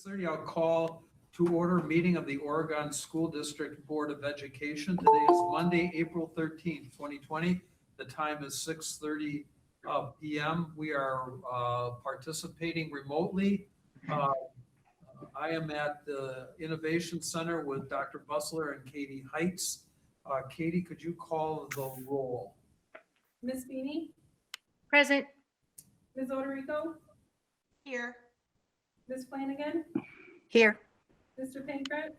6:30, I'll call to order meeting of the Oregon School District Board of Education. Today is Monday, April 13th, 2020. The time is 6:30 p.m. We are participating remotely. I am at the Innovation Center with Dr. Bussler and Katie Heights. Katie, could you call the roll? Ms. Feeney? Present. Ms. Oderico? Here. Ms. Flanagan? Here. Mr. Pankratz?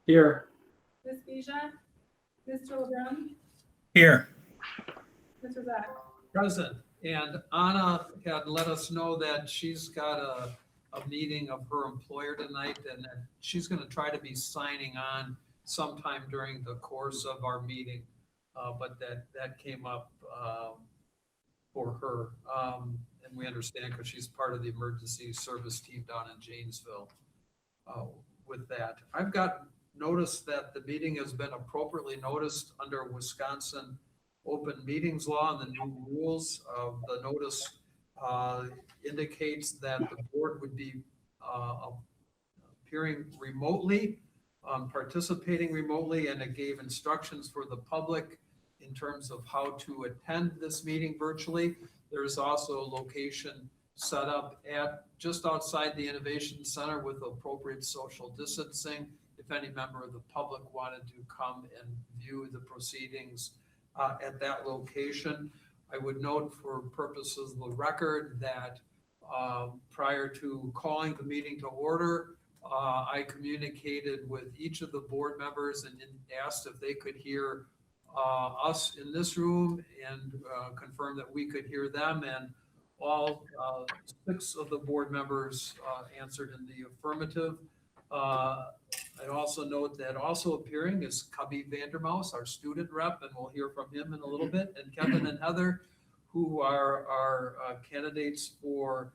Here. Ms. Bijak? Mr. LeBrun? Here. Mr. Zach? Present. And Anna had let us know that she's got a meeting of her employer tonight, and that she's going to try to be signing on sometime during the course of our meeting. But that came up for her. And we understand because she's part of the emergency service team down in Janesville. With that, I've got notice that the meeting has been appropriately noticed under Wisconsin open meetings law, and the new rules of the notice indicates that the board would be appearing remotely, participating remotely, and it gave instructions for the public in terms of how to attend this meeting virtually. There's also a location set up at just outside the Innovation Center with appropriate social distancing. If any member of the public wanted to come and view the proceedings at that location, I would note for purposes of the record that prior to calling the meeting to order, I communicated with each of the board members and asked if they could hear us in this room and confirm that we could hear them, and all 6 of the board members answered in the affirmative. I'd also note that also appearing is Cubby Vandermouse, our student rep, and we'll hear from him in a little bit, and Kevin and Heather, who are our candidates for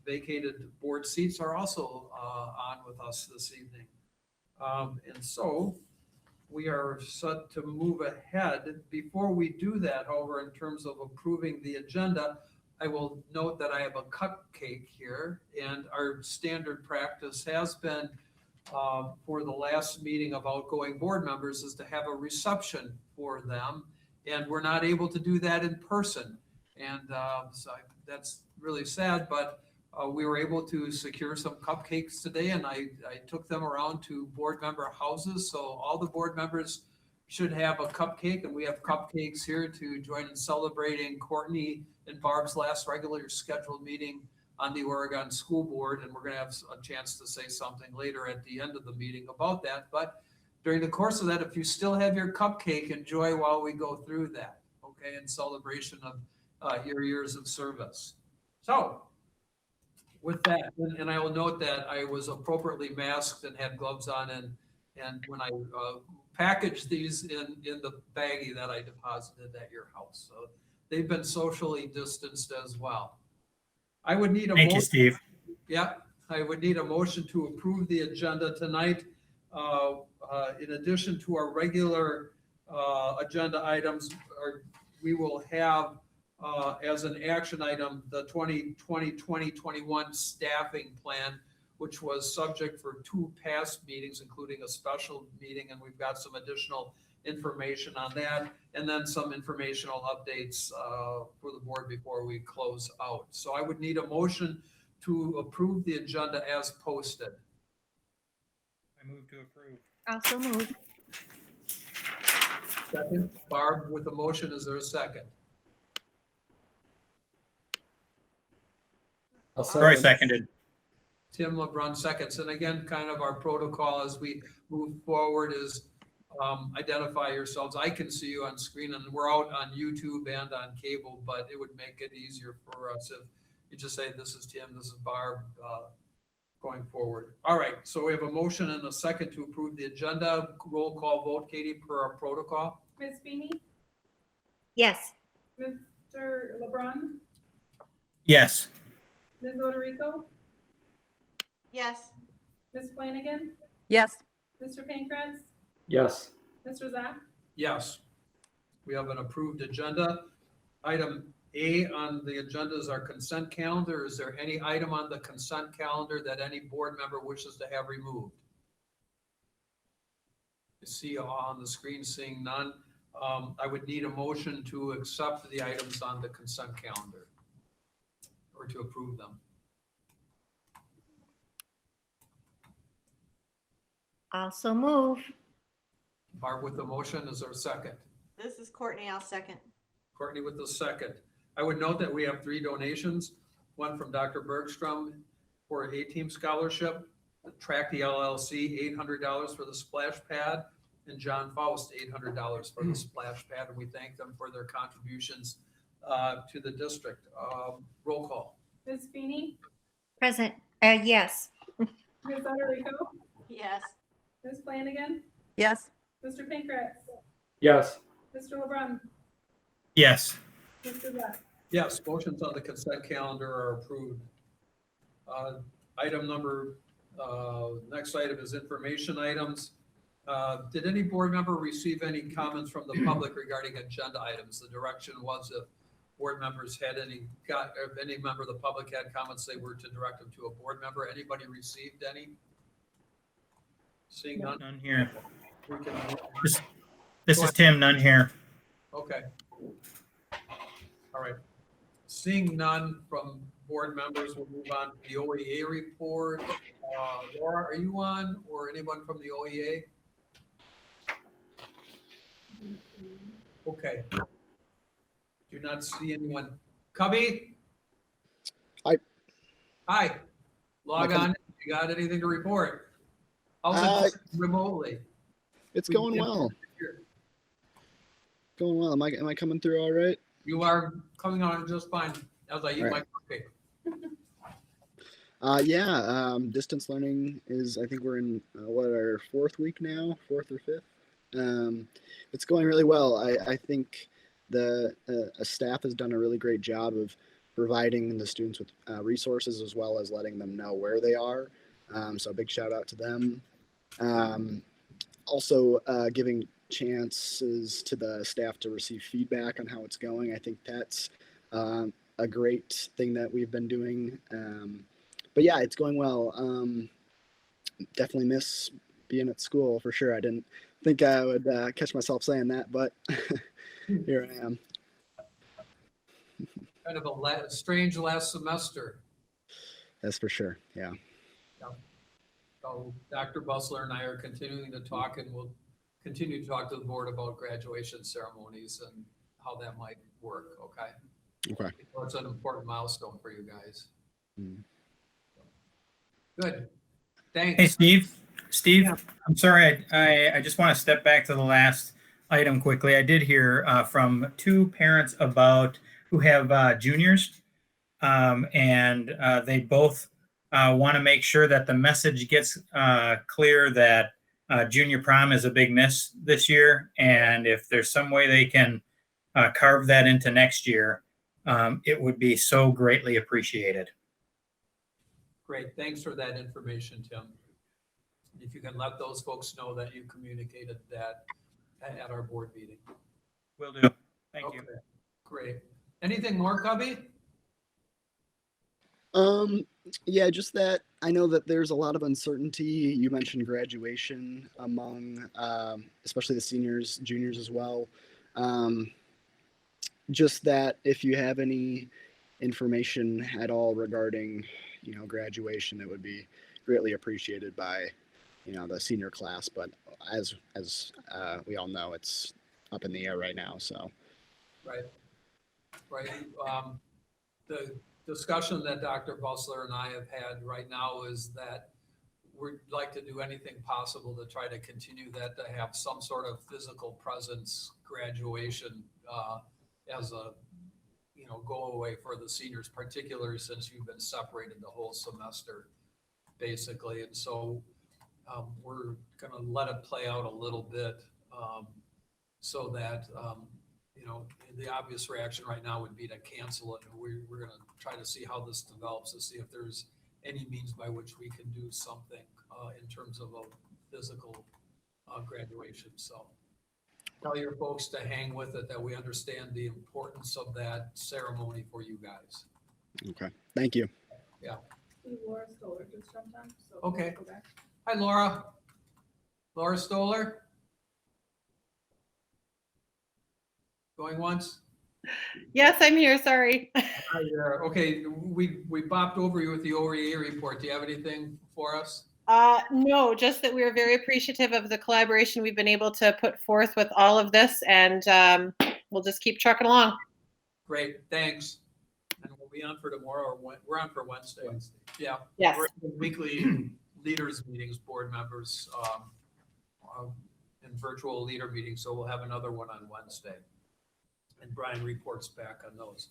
vacated board seats, are also on with us this evening. And so we are set to move ahead. Before we do that, however, in terms of approving the agenda, I will note that I have a cupcake here, and our standard practice has been for the last meeting of outgoing board members is to have a reception for them, and we're not able to do that in person. And so that's really sad, but we were able to secure some cupcakes today, and I took them around to board member houses. So all the board members should have a cupcake, and we have cupcakes here to join in celebrating Courtney and Barb's last regular scheduled meeting on the Oregon School Board. And we're going to have a chance to say something later at the end of the meeting about that. But during the course of that, if you still have your cupcake, enjoy while we go through that, okay, in celebration of your years of service. So with that, and I will note that I was appropriately masked and had gloves on, and when I packaged these in the baggie that I deposited at your house. So they've been socially distanced as well. I would need a motion. Thank you, Steve. Yeah, I would need a motion to approve the agenda tonight. In addition to our regular agenda items, we will have as an action item the 2020-2021 staffing plan, which was subject for 2 past meetings, including a special meeting, and we've got some additional information on that, and then some informational updates for the board before we close out. So I would need a motion to approve the agenda as posted. I move to approve. Also move. Second, Barb with the motion, is there a second? Troy seconded. Tim LeBrun seconds. And again, kind of our protocol as we move forward is identify yourselves. I can see you on screen, and we're out on YouTube and on cable, but it would make it easier for us if you just say, this is Tim, this is Barb, going forward. All right, so we have a motion and a second to approve the agenda. Roll call vote, Katie, per our protocol. Ms. Feeney? Yes. Mr. LeBrun? Yes. Ms. Oderico? Yes. Ms. Flanagan? Yes. Mr. Pankratz? Yes. Mr. Zach? Yes, we have an approved agenda. Item A on the agenda is our consent calendar. Is there any item on the consent calendar that any board member wishes to have removed? You see all on the screen, seeing none. I would need a motion to accept the items on the consent calendar or to approve them. Also move. Barb with the motion, is there a second? This is Courtney. I'll second. Courtney with the second. I would note that we have 3 donations, one from Dr. Bergstrom for an A-team scholarship, Track the LLC, $800 for the splash pad, and John Faust, $800 for the splash pad, and we thank them for their contributions to the district. Roll call. Ms. Feeney, Present. Yes. Ms. Federico, Yes. Ms. Flanagan, Yes. Mr. Pancratz, Yes. Mr. LeBrun, Yes. Mr. West. Yes, motions on the consent calendar are approved. Item number, next item is information items. Did any board member receive any comments from the public regarding agenda items? The direction was if board members had if any member of the public had comments, they were to direct them to a board member. Anybody received any? Seeing none? None here. We can, This is Tim, none here. okay. All right. Seeing none from board members, we'll move on to the OEA report. Laura, are you on, or anyone from the OEA? Okay. Do not see anyone. Cubby? Hi. Hi. Log Okay. on. You got anything to report? How's it going remotely? It's going well. Going well. Am I coming through all right? You are coming on just fine as I eat All my right. cookie. Distance learning is, I think we're in our 4th week now, 4th or 5th. It's going really well. I think the staff has done a really great job of providing the students with resources as well as letting them know where they are. So a big shout out to them. Also giving chances to the staff to receive feedback on how it's going. I think that's a great thing that we've been doing. But yeah, it's going well. Definitely miss being at school for sure. I didn't think I would catch myself saying that, but here I am. Kind of a strange last semester. That's for sure. Yeah. So Dr. Bustler and I are continuing to talk, and we'll continue to talk to the board about graduation ceremonies and how that might work, okay? Okay. So it's an important milestone for you guys. Mm. Good. Hey, Thanks. Steve, Yeah. I'm sorry, I just want to step back to the last item quickly. I did hear from 2 parents who have juniors, and they both want to make sure that the message gets clear that junior prom is a big miss this year, and if there's some way they can carve that into next year, it would be so greatly appreciated. Great. Thanks for that information, Tim. If you can let those folks know that you communicated that at our board meeting. Will do. Thank you. Okay, great. Anything more, Cubby? Yeah, just that I know that there's a lot of uncertainty. You mentioned graduation among, especially the seniors, juniors as well. Just that if you have any information at all regarding, graduation, it would be greatly appreciated by, the senior class. But as we all know, it's up in the air right now. So. Right. The discussion that Dr. Bustler and I have had right now is that we'd like to do anything possible to try to continue that, to have some sort of physical presence graduation as a, go away for the seniors, particularly since you've been separated the whole semester, basically. And so we're going to let it play out a little bit so that, the obvious reaction right now would be to cancel it. And we're going to try to see how this develops, to see if there's any means by which we can do something in terms of a physical graduation. So tell your folks to hang with it, that we understand the importance of that ceremony for you guys. Okay, thank you. See Laura Stoller just jumped on, so. Okay. go back. Hi, Laura. Laura Stoller? Going once? Yes, I'm here, sorry. Hi there. Okay, we bopped over you with the OEA report. Do you have anything for us? No, just that we're very appreciative of the collaboration we've been able to put forth with all of this, and we'll just keep trucking along. Great, thanks. And we'll be on for tomorrow, or we're on for Wednesday. Yeah. Yes. We're in weekly leaders meetings, board members, and virtual leader meetings, so we'll have another one on Wednesday. And Brian reports back on those.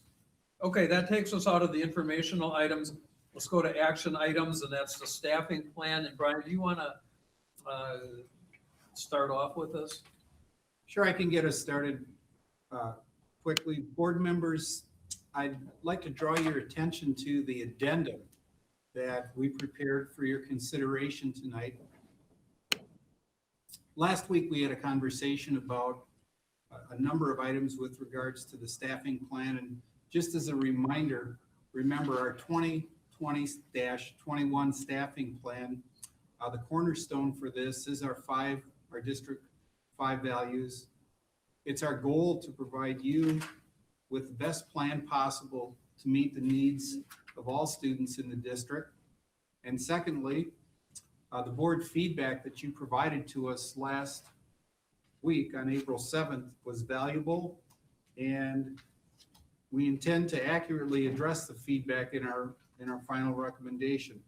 Okay, that takes us out of the informational items. Let's go to action items, and that's the staffing plan. And Brian, do you want to start off with this? Sure, I can get us started quickly. Board members, I'd like to draw your attention to the addendum that we prepared for your consideration tonight. Last week, we had a conversation about a number of items with regards to the staffing plan. And just as a reminder, remember our 2020-21 staffing plan. The cornerstone for this is our District 5 values. It's our goal to provide you with the best plan possible to meet the needs of all students in the district. And secondly, the board feedback that you provided to us last week on April 7th was valuable, and we intend to accurately address the feedback in our final recommendation.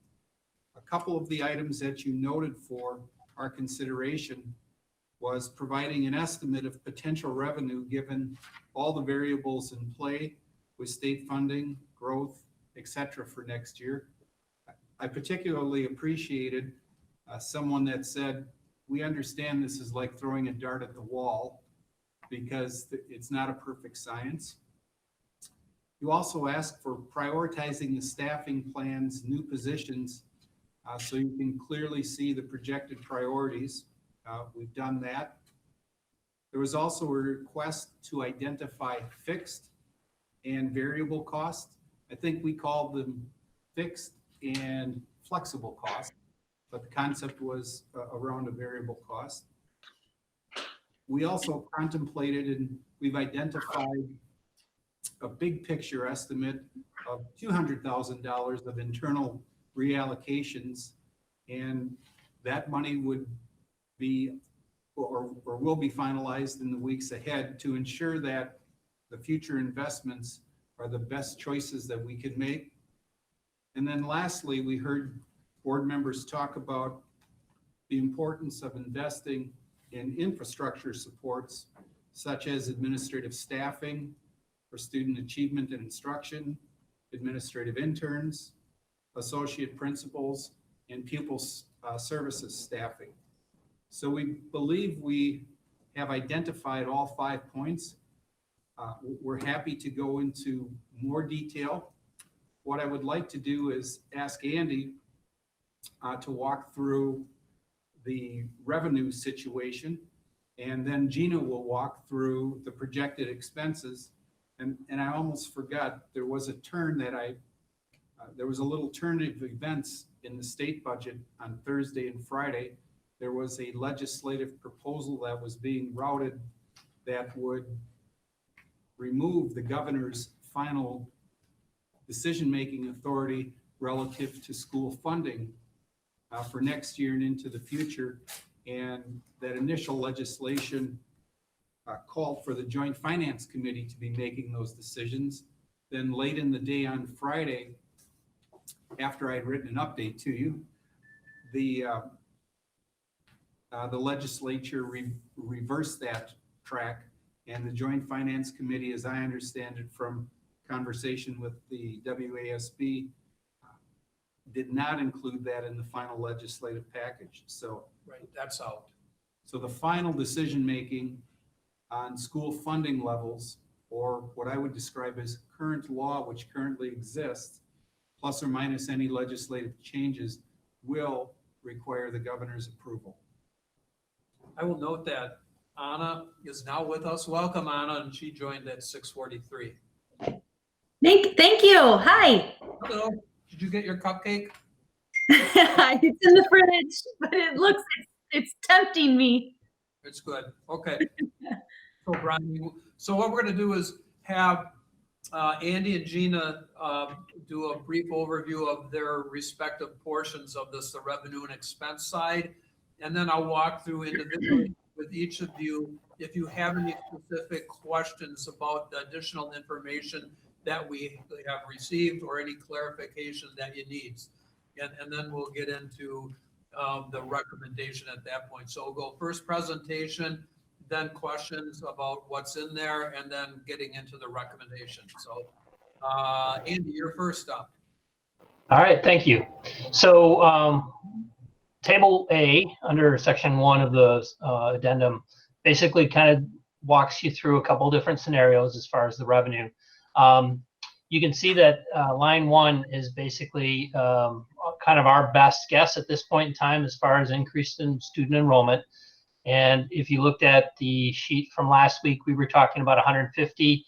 A couple of the items that you noted for our consideration was providing an estimate of potential revenue given all the variables in play with state funding, growth, et cetera, for next year. I particularly appreciated someone that said, we understand this is like throwing a dart at the wall because it's not a perfect science. You also asked for prioritizing the staffing plan's new positions so you can clearly see the projected priorities. We've done that. There was also a request to identify fixed and variable costs. I think we called them fixed and flexible costs, but the concept was around a variable cost. We also contemplated and we've identified a big picture estimate of $200,000 of internal reallocations, and that money would be or will be finalized in the weeks ahead to ensure that the future investments are the best choices that we can make. And then lastly, we heard board members talk about the importance of investing in infrastructure supports, such as administrative staffing for student achievement and instruction, administrative interns, associate principals, and pupil services staffing. So we believe we have identified all 5 points. We're happy to go into more detail. What I would like to do is ask Andy to walk through the revenue situation, and then Gina will walk through the projected expenses. And I almost forgot, there was a turn that there was a little turn of events in the state budget on Thursday and Friday. There was a legislative proposal that was being routed that would remove the governor's final decision-making authority relative to school funding for next year and into the future. And that initial legislation called for the Joint Finance Committee to be making those decisions. Then late in the day on Friday, after I'd written an update to you, the legislature reversed that track, and the Joint Finance Committee, as I understand it from conversation with the WASB, did not include that in the final legislative package. So, Right, that's out. so the final decision-making on school funding levels, or what I would describe as current law, which currently exists, plus or minus any legislative changes, will require the governor's approval. I will note that Anna is now with us. Welcome, Anna, and she joined at 6:43. Thank you. Hi. Hello, did you get your cupcake? It's in the fridge, but it's tempting me. It's good. Okay. So Brian, so what we're gonna do is have Andy and Gina do a brief overview of their respective portions of this, the revenue and expense side. And then I'll walk through individually with each of you. If you have any specific questions about the additional information that we have received or any clarification that you need. And then we'll get into the recommendation at that point. So we'll go first presentation, then questions about what's in there, and then getting into the recommendation. So Andy, you're first up. All right, thank you. So Table A under Section 1 of the addendum basically kind of walks you through a couple different scenarios as far as the revenue. You can see that line 1 is basically kind of our best guess at this point in time as far as increase in student enrollment. And if you looked at the sheet from last week, we were talking about 150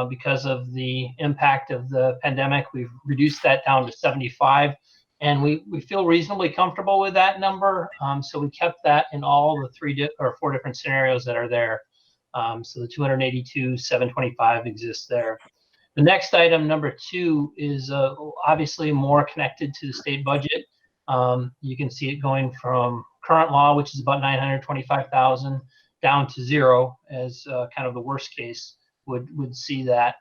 because of the impact of the pandemic. We've reduced that down to 75, and we feel reasonably comfortable with that number. So we kept that in all the 4 different scenarios that are there. So the 282, 725 exists there. The next item, number 2, is obviously more connected to the state budget. You can see it going from current law, which is about 925,000, down to 0 as kind of the worst case would see that.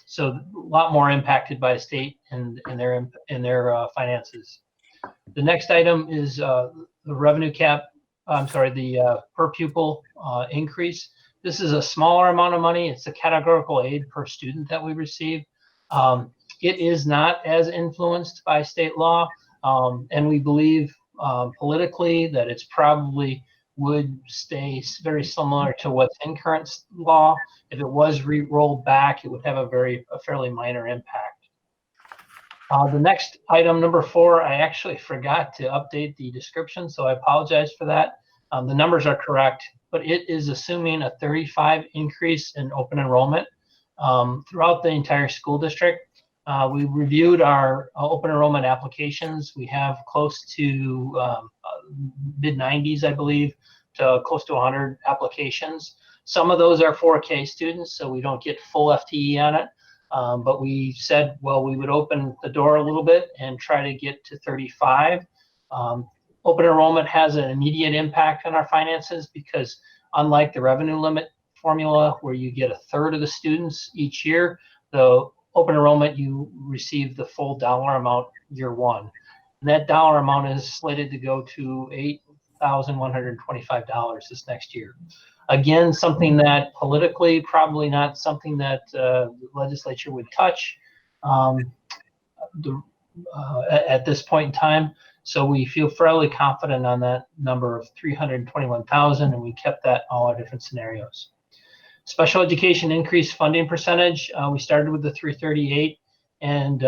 So a lot more impacted by the state and their finances. The next item is the revenue cap. I'm sorry, the per pupil increase. This is a smaller amount of money. It's a categorical aid per student that we receive. It is not as influenced by state law, and we believe politically that it's probably would stay very similar to what's in current law. If it was rolled back, it would have a fairly minor impact. The next item, number 4, I actually forgot to update the description, so I apologize for that. The numbers are correct, but it is assuming a 35 increase in open enrollment throughout the entire school district. We reviewed our open enrollment applications. We have close to mid-90s, I believe, to close to 100 applications. Some of those are 4K students, so we don't get full FTE on it. But we said, well, we would open the door a little bit and try to get to 35. Open enrollment has an immediate impact on our finances because unlike the revenue limit formula where you get a third of the students each year, the open enrollment, you receive the full dollar amount year 1. And that dollar amount is slated to go to $8,125 this next year. Again, something that politically probably not something that the legislature would touch at this point in time. So we feel fairly confident on that number of 321,000, and we kept that in all our different scenarios. Special education increased funding percentage. We started with the 338, and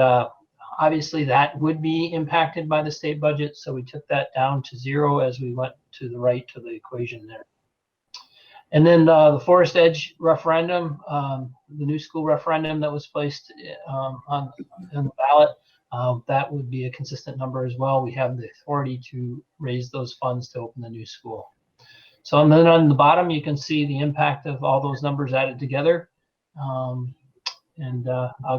obviously that would be impacted by the state budget. So we took that down to 0 as we went to the right to the equation there. And then the Forest Edge referendum, the new school referendum that was placed on the ballot, that would be a consistent number as well. We have the authority to raise those funds to open the new school. So and then on the bottom, you can see the impact of all those numbers added together. I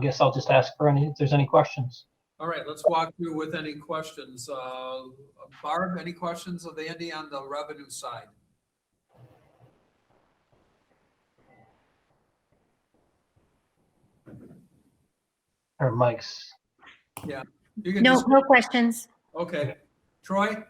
guess I'll just ask for if there's any questions. All right, let's walk through with any questions. Barb, any questions of Andy on the revenue side? Or Mike's. Yeah. You can No questions. Okay. Troy?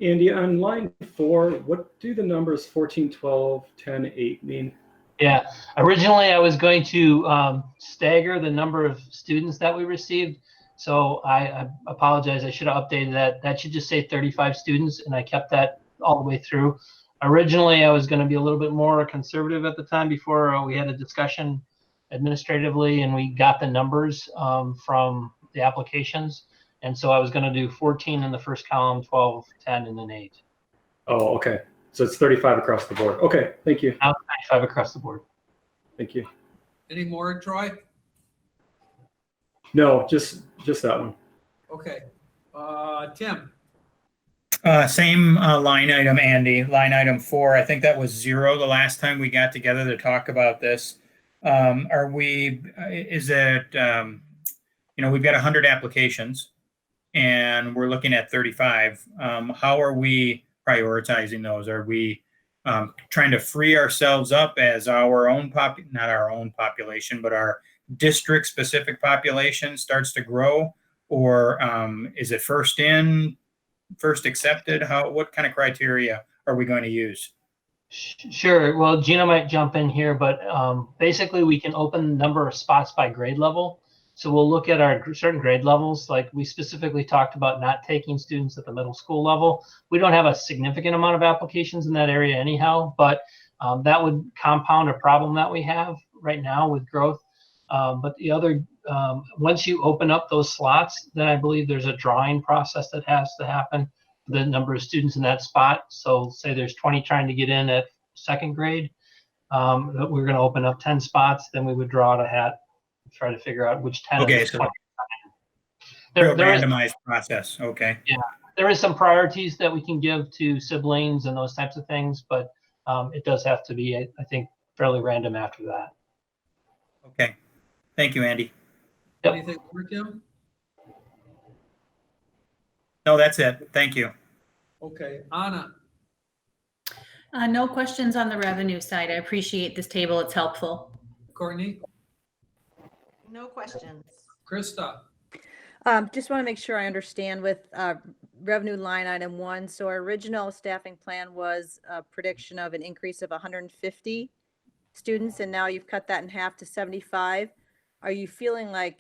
Andy, on line 4, what do the numbers 14, 12, 10, 8 mean? Yeah, originally I was going to stagger the number of students that we received. So I apologize, I should have updated that. That should just say 35 students, and I kept that all the way through. Originally, I was going to be a little bit more conservative at the time before we had a discussion administratively, and we got the numbers from the applications. And so I was going to do 14 in the first column, 12, 10, and then 8. Oh, okay. So it's 35 across the board. Okay, thank you. Now 95 across the board. Thank you. Any more, Troy? No, just that one. Okay. Tim? Same line item, Andy. Line item 4. I think that was 0 the last time we got together to talk about this. Are we? Is it? We've got 100 applications, and we're looking at 35. How are we prioritizing those? Are we trying to free ourselves up as our own not our own population, but our district-specific population starts to grow, or is it first in, first accepted? What kind of criteria are we going to use? Sure. Well, Gina might jump in here, but basically we can open the number of spots by grade level. So we'll look at our certain grade levels. Like we specifically talked about not taking students at the middle school level. We don't have a significant amount of applications in that area anyhow, but that would compound a problem that we have right now with growth. But the other, once you open up those slots, then I believe there's a drawing process that has to happen for the number of students in that spot. So say there's 20 trying to get in at second grade, that we're going to open up 10 spots, then we would draw out a hat, try to figure out which 10 Okay, of the so 20. There is, randomized process. Okay. yeah, there is some priorities that we can give to siblings and those types of things, but it does have to be, I think, fairly random after that. Okay. Thank you, Andy. Yep. Anything more, Tim? No, that's it. Thank you. Okay. Anna? No questions on the revenue side. I appreciate this table. It's helpful. Courtney? No questions. Krista? Just want to make sure I understand with revenue line item 1. So our original staffing plan was a prediction of an increase of 150 students, and now you've cut that in half to 75. Are you feeling like,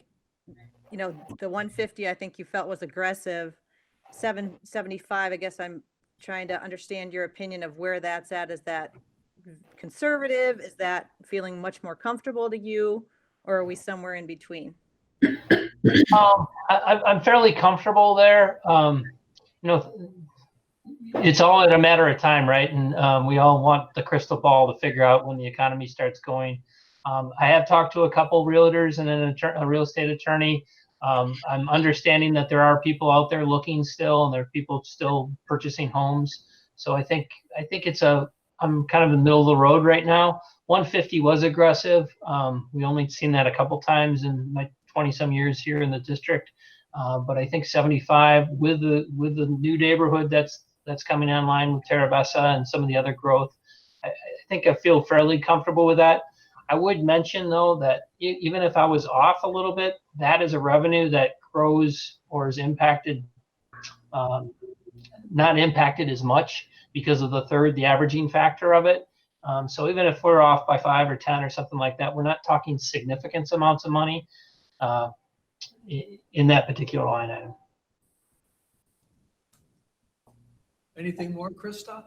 the 150 I think you felt was aggressive, 775, I guess I'm trying to understand your opinion of where that's at. Is that conservative? Is that feeling much more comfortable to you? Or are we somewhere in between? I'm fairly comfortable there. It's all in a matter of time, right? And we all want the crystal ball to figure out when the economy starts going. I have talked to a couple realtors and a real estate attorney. I'm understanding that there are people out there looking still, and there are people still purchasing homes. So I think I'm kind of in the middle of the road right now. 150 was aggressive. We only seen that a couple times in my 20-some years here in the district. But I think 75 with the new neighborhood that's coming online with Terra Bessa and some of the other growth, I think I feel fairly comfortable with that. I would mention though that even if I was off a little bit, that is a revenue that grows or is impacted, not impacted as much because of the averaging factor of it. So even if we're off by 5 or 10 or something like that, we're not talking significant amounts of money in that particular line item. Anything more, Krista?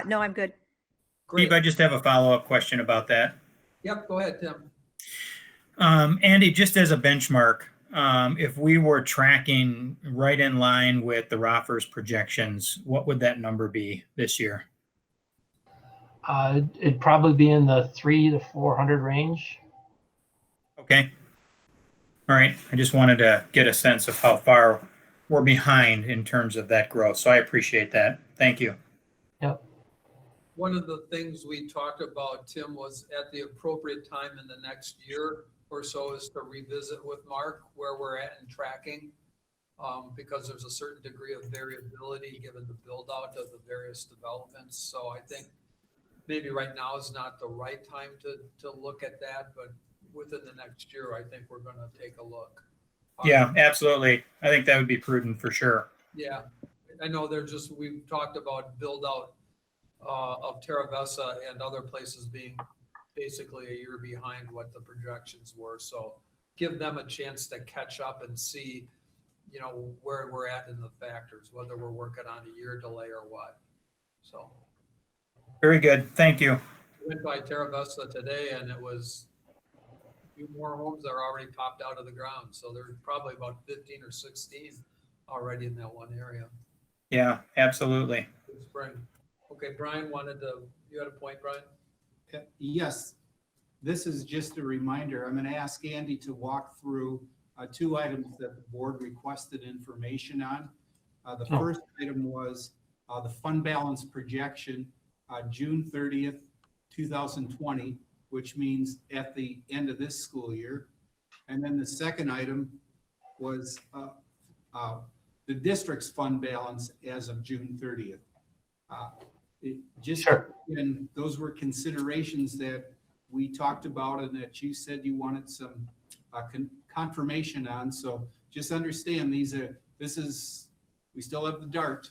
No, I'm good. Great. Steve, I just have a follow-up question about that. Yep, go ahead, Tim. Andy, just as a benchmark, if we were tracking right in line with the Roffers projections, what would that number be this year? It'd probably be in the 300 to 400 range. Okay. All right. I just wanted to get a sense of how far we're behind in terms of that growth. So I appreciate that. Thank you. Yep. One of the things we talked about, Tim, was at the appropriate time in the next year or so is to revisit with Mark where we're at in tracking, because there's a certain degree of variability given the build out of the various developments. So I think maybe right now is not the right time to look at that, but within the next year, I think we're going to take a look. Yeah, absolutely. I think that would be prudent for sure. Yeah, I know we've talked about build out of Terra Bessa and other places being basically a year behind what the projections were. So give them a chance to catch up and see, where we're at in the factors, whether we're working on a year delay or what. So. Very good. Thank you. I went by Terra Bessa today and it was a few more homes that are already popped out of the ground. So there's probably about 15 or 16 already in that one area. Yeah, absolutely. Spring. Okay, Brian you had a point, Brian? Yes, this is just a reminder. I'm going to ask Andy to walk through two items that the board requested information on. The first item was the fund balance projection, June 30th, 2020, which means at the end of this school year. And then the second item was the district's fund balance as of June 30th. Sure. And those were considerations that we talked about and that you said you wanted some confirmation on. So just understand we still have the dart.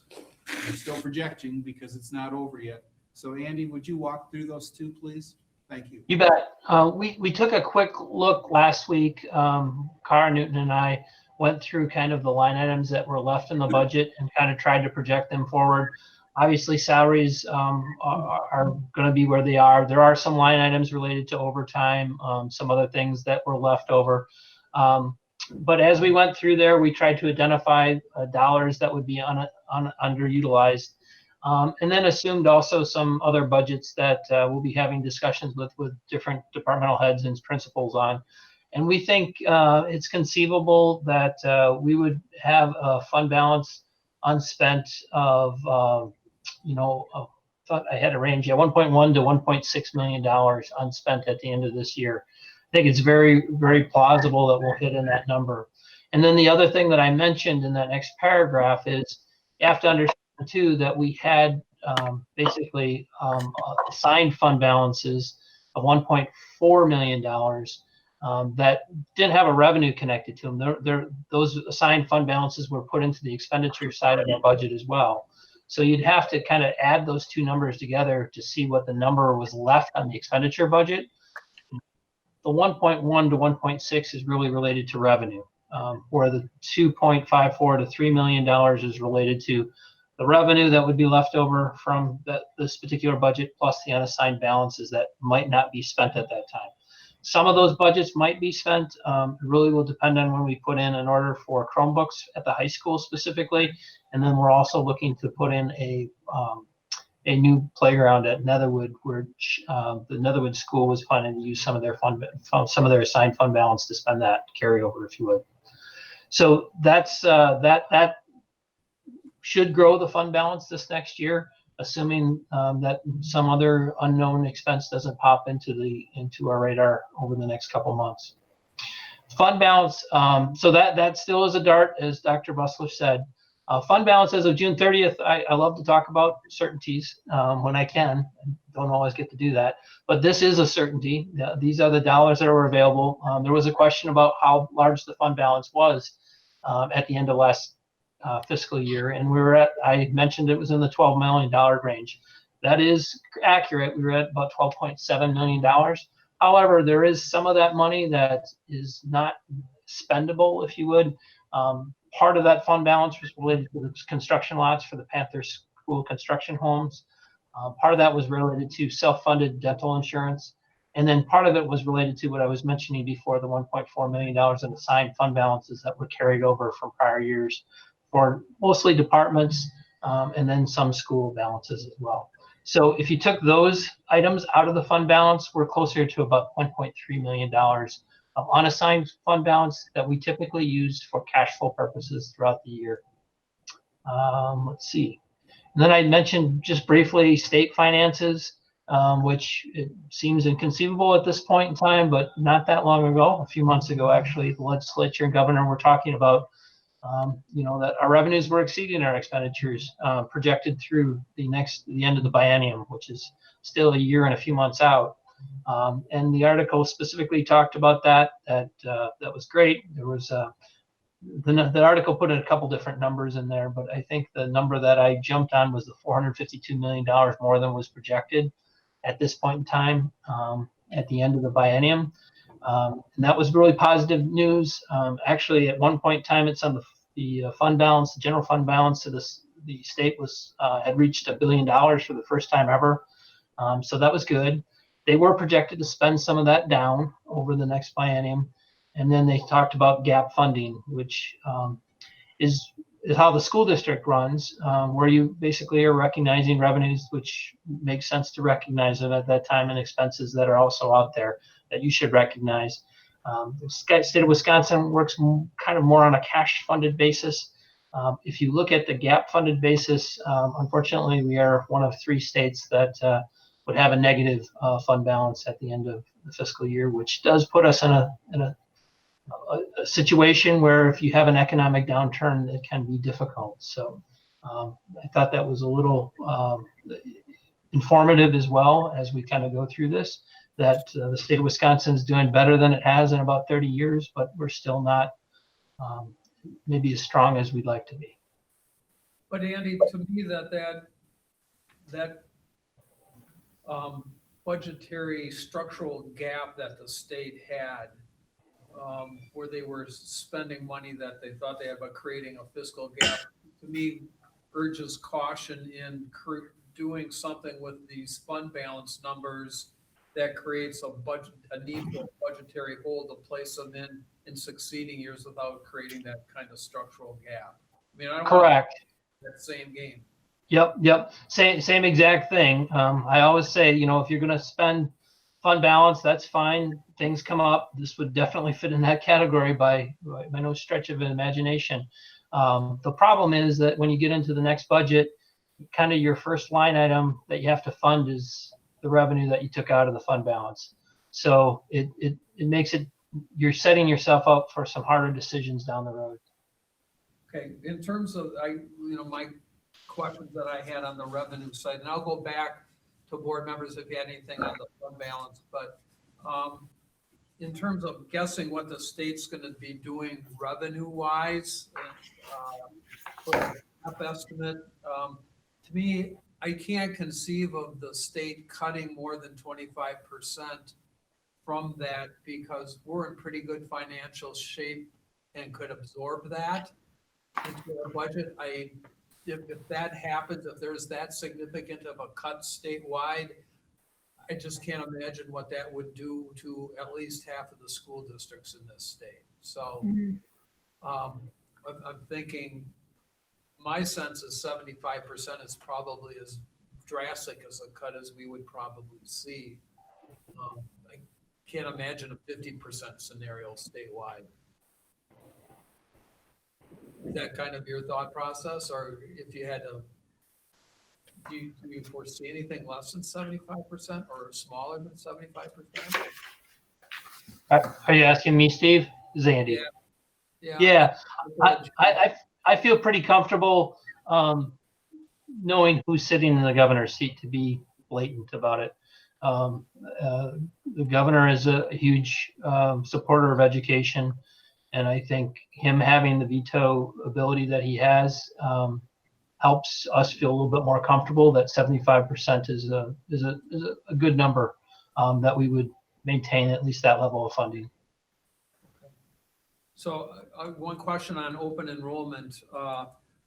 We're still projecting because it's not over yet. So Andy, would you walk through those two, please? Thank you. You bet. We took a quick look last week. Cara Newton and I went through kind of the line items that were left in the budget and kind of tried to project them forward. Obviously, salaries are going to be where they are. There are some line items related to overtime, some other things that were left over. But as we went through there, we tried to identify dollars that would be underutilized, and then assumed also some other budgets that we'll be having discussions with different departmental heads and principals on. And we think it's conceivable that we would have a fund balance unspent of, I thought I had a range, 1.1 to $1.6 million unspent at the end of this year. I think it's very, very plausible that we'll hit in that number. And then the other thing that I mentioned in that next paragraph is you have to understand too that we had basically assigned fund balances of $1.4 million that didn't have a revenue connected to them. Those assigned fund balances were put into the expenditure side of our budget as well. So you'd have to kind of add those two numbers together to see what the number was left on the expenditure budget. The 1.1 to 1.6 is really related to revenue, where the 2.54 to $3 million is related to the revenue that would be left over from this particular budget, plus the unassigned balances that might not be spent at that time. Some of those budgets might be spent. It really will depend on when we put in an order for Chromebooks at the high school specifically. And then we're also looking to put in a new playground at Netherwood, where the Netherwood school was planning to use some of their assigned fund balance to spend that carryover, if you would. So that's that should grow the fund balance this next year, assuming that some other unknown expense doesn't pop into our radar over the next couple months. Fund balance, so that still is a dart, as Dr. Busler said. Fund balance as of June 30th, I love to talk about certainties when I can. Don't always get to do that, but this is a certainty. These are the dollars that are available. There was a question about how large the fund balance was at the end of last fiscal year, and I mentioned it was in the $12 million range. That is accurate. We were at about $12.7 million. However, there is some of that money that is not spendable, if you would. Part of that fund balance was related to the construction lots for the Panther School construction homes. Part of that was related to self-funded dental insurance. And then part of it was related to what I was mentioning before, the $1.4 million in assigned fund balances that were carried over from prior years for mostly departments, and then some school balances as well. So if you took those items out of the fund balance, we're closer to about $1.3 million of unassigned fund balance that we typically use for cash flow purposes throughout the year. Let's see. And then I mentioned just briefly state finances, which it seems inconceivable at this point in time, but not that long ago, a few months ago, actually, the legislature and governor were talking about, that our revenues were exceeding our expenditures projected through the end of the biennium, which is still a year and a few months out. And the article specifically talked about that was great. There was the article put in a couple different numbers in there, but I think the number that I jumped on was the $452 million more than was projected at this point in time at the end of the biennium. And that was really positive news. Actually, at one point in time, it's on the fund balance, the general fund balance of the state had reached $1 billion for the first time ever. So that was good. They were projected to spend some of that down over the next biennium. And then they talked about Gaap Funding, which is is how the school district runs, where you basically are recognizing revenues, which makes sense to recognize them at that time, and expenses that are also out there that you should recognize. The state of Wisconsin works kind of more on a cash funded basis. If you look at the Gaap funded basis, unfortunately, we are one of 3 states that would have a negative fund balance at the end of the fiscal year, which does put us in a situation where if you have an economic downturn, it can be difficult. So I thought that was a little informative as well as we kind of go through this, that the state of Wisconsin is doing better than it has in about 30 years, but we're still not maybe as strong as we'd like to be. But Andy, to me, that budgetary structural gap that the state had, where they were spending money that they thought they had, but creating a fiscal gap, to me, urges caution in doing something with these fund balance numbers that creates a need for a budgetary hole to place them in succeeding years without creating that kind of structural gap. I mean, I don't want Correct. that same game. Yep. Same exact thing. I always say, if you're going to spend fund balance, that's fine. Things come up. This would definitely fit in that category by no stretch of an imagination. The problem is that when you get into the next budget, kind of your first line item that you have to fund is the revenue that you took out of the fund balance. So it makes it, you're setting yourself up for some harder decisions down the road. Okay, in terms of, my questions that I had on the revenue side, and I'll go back to board members if you had anything on the fund balance, but in terms of guessing what the state's gonna be doing revenue-wise, for the F estimate, to me, I can't conceive of the state cutting more than 25% from that, because we're in pretty good financial shape and could absorb that into our budget. If that happens, if there's that significant of a cut statewide, I just can't imagine what that would do to at least half of the school districts in this state. So I'm thinking, my sense is 75% is probably as drastic as a cut as we would probably see. I can't imagine a 50% scenario statewide. Is that kind of your thought process, or if you had to, do you foresee anything less than 75% or smaller than 75%? Are you asking me, Steve? Zandy. Yeah. I feel pretty comfortable knowing who's sitting in the governor's seat, to be blatant about it. The governor is a huge supporter of education, and I think him having the veto ability that he has helps us feel a little bit more comfortable that 75% is a good number, that we would maintain at least that level of funding. So one question on open enrollment.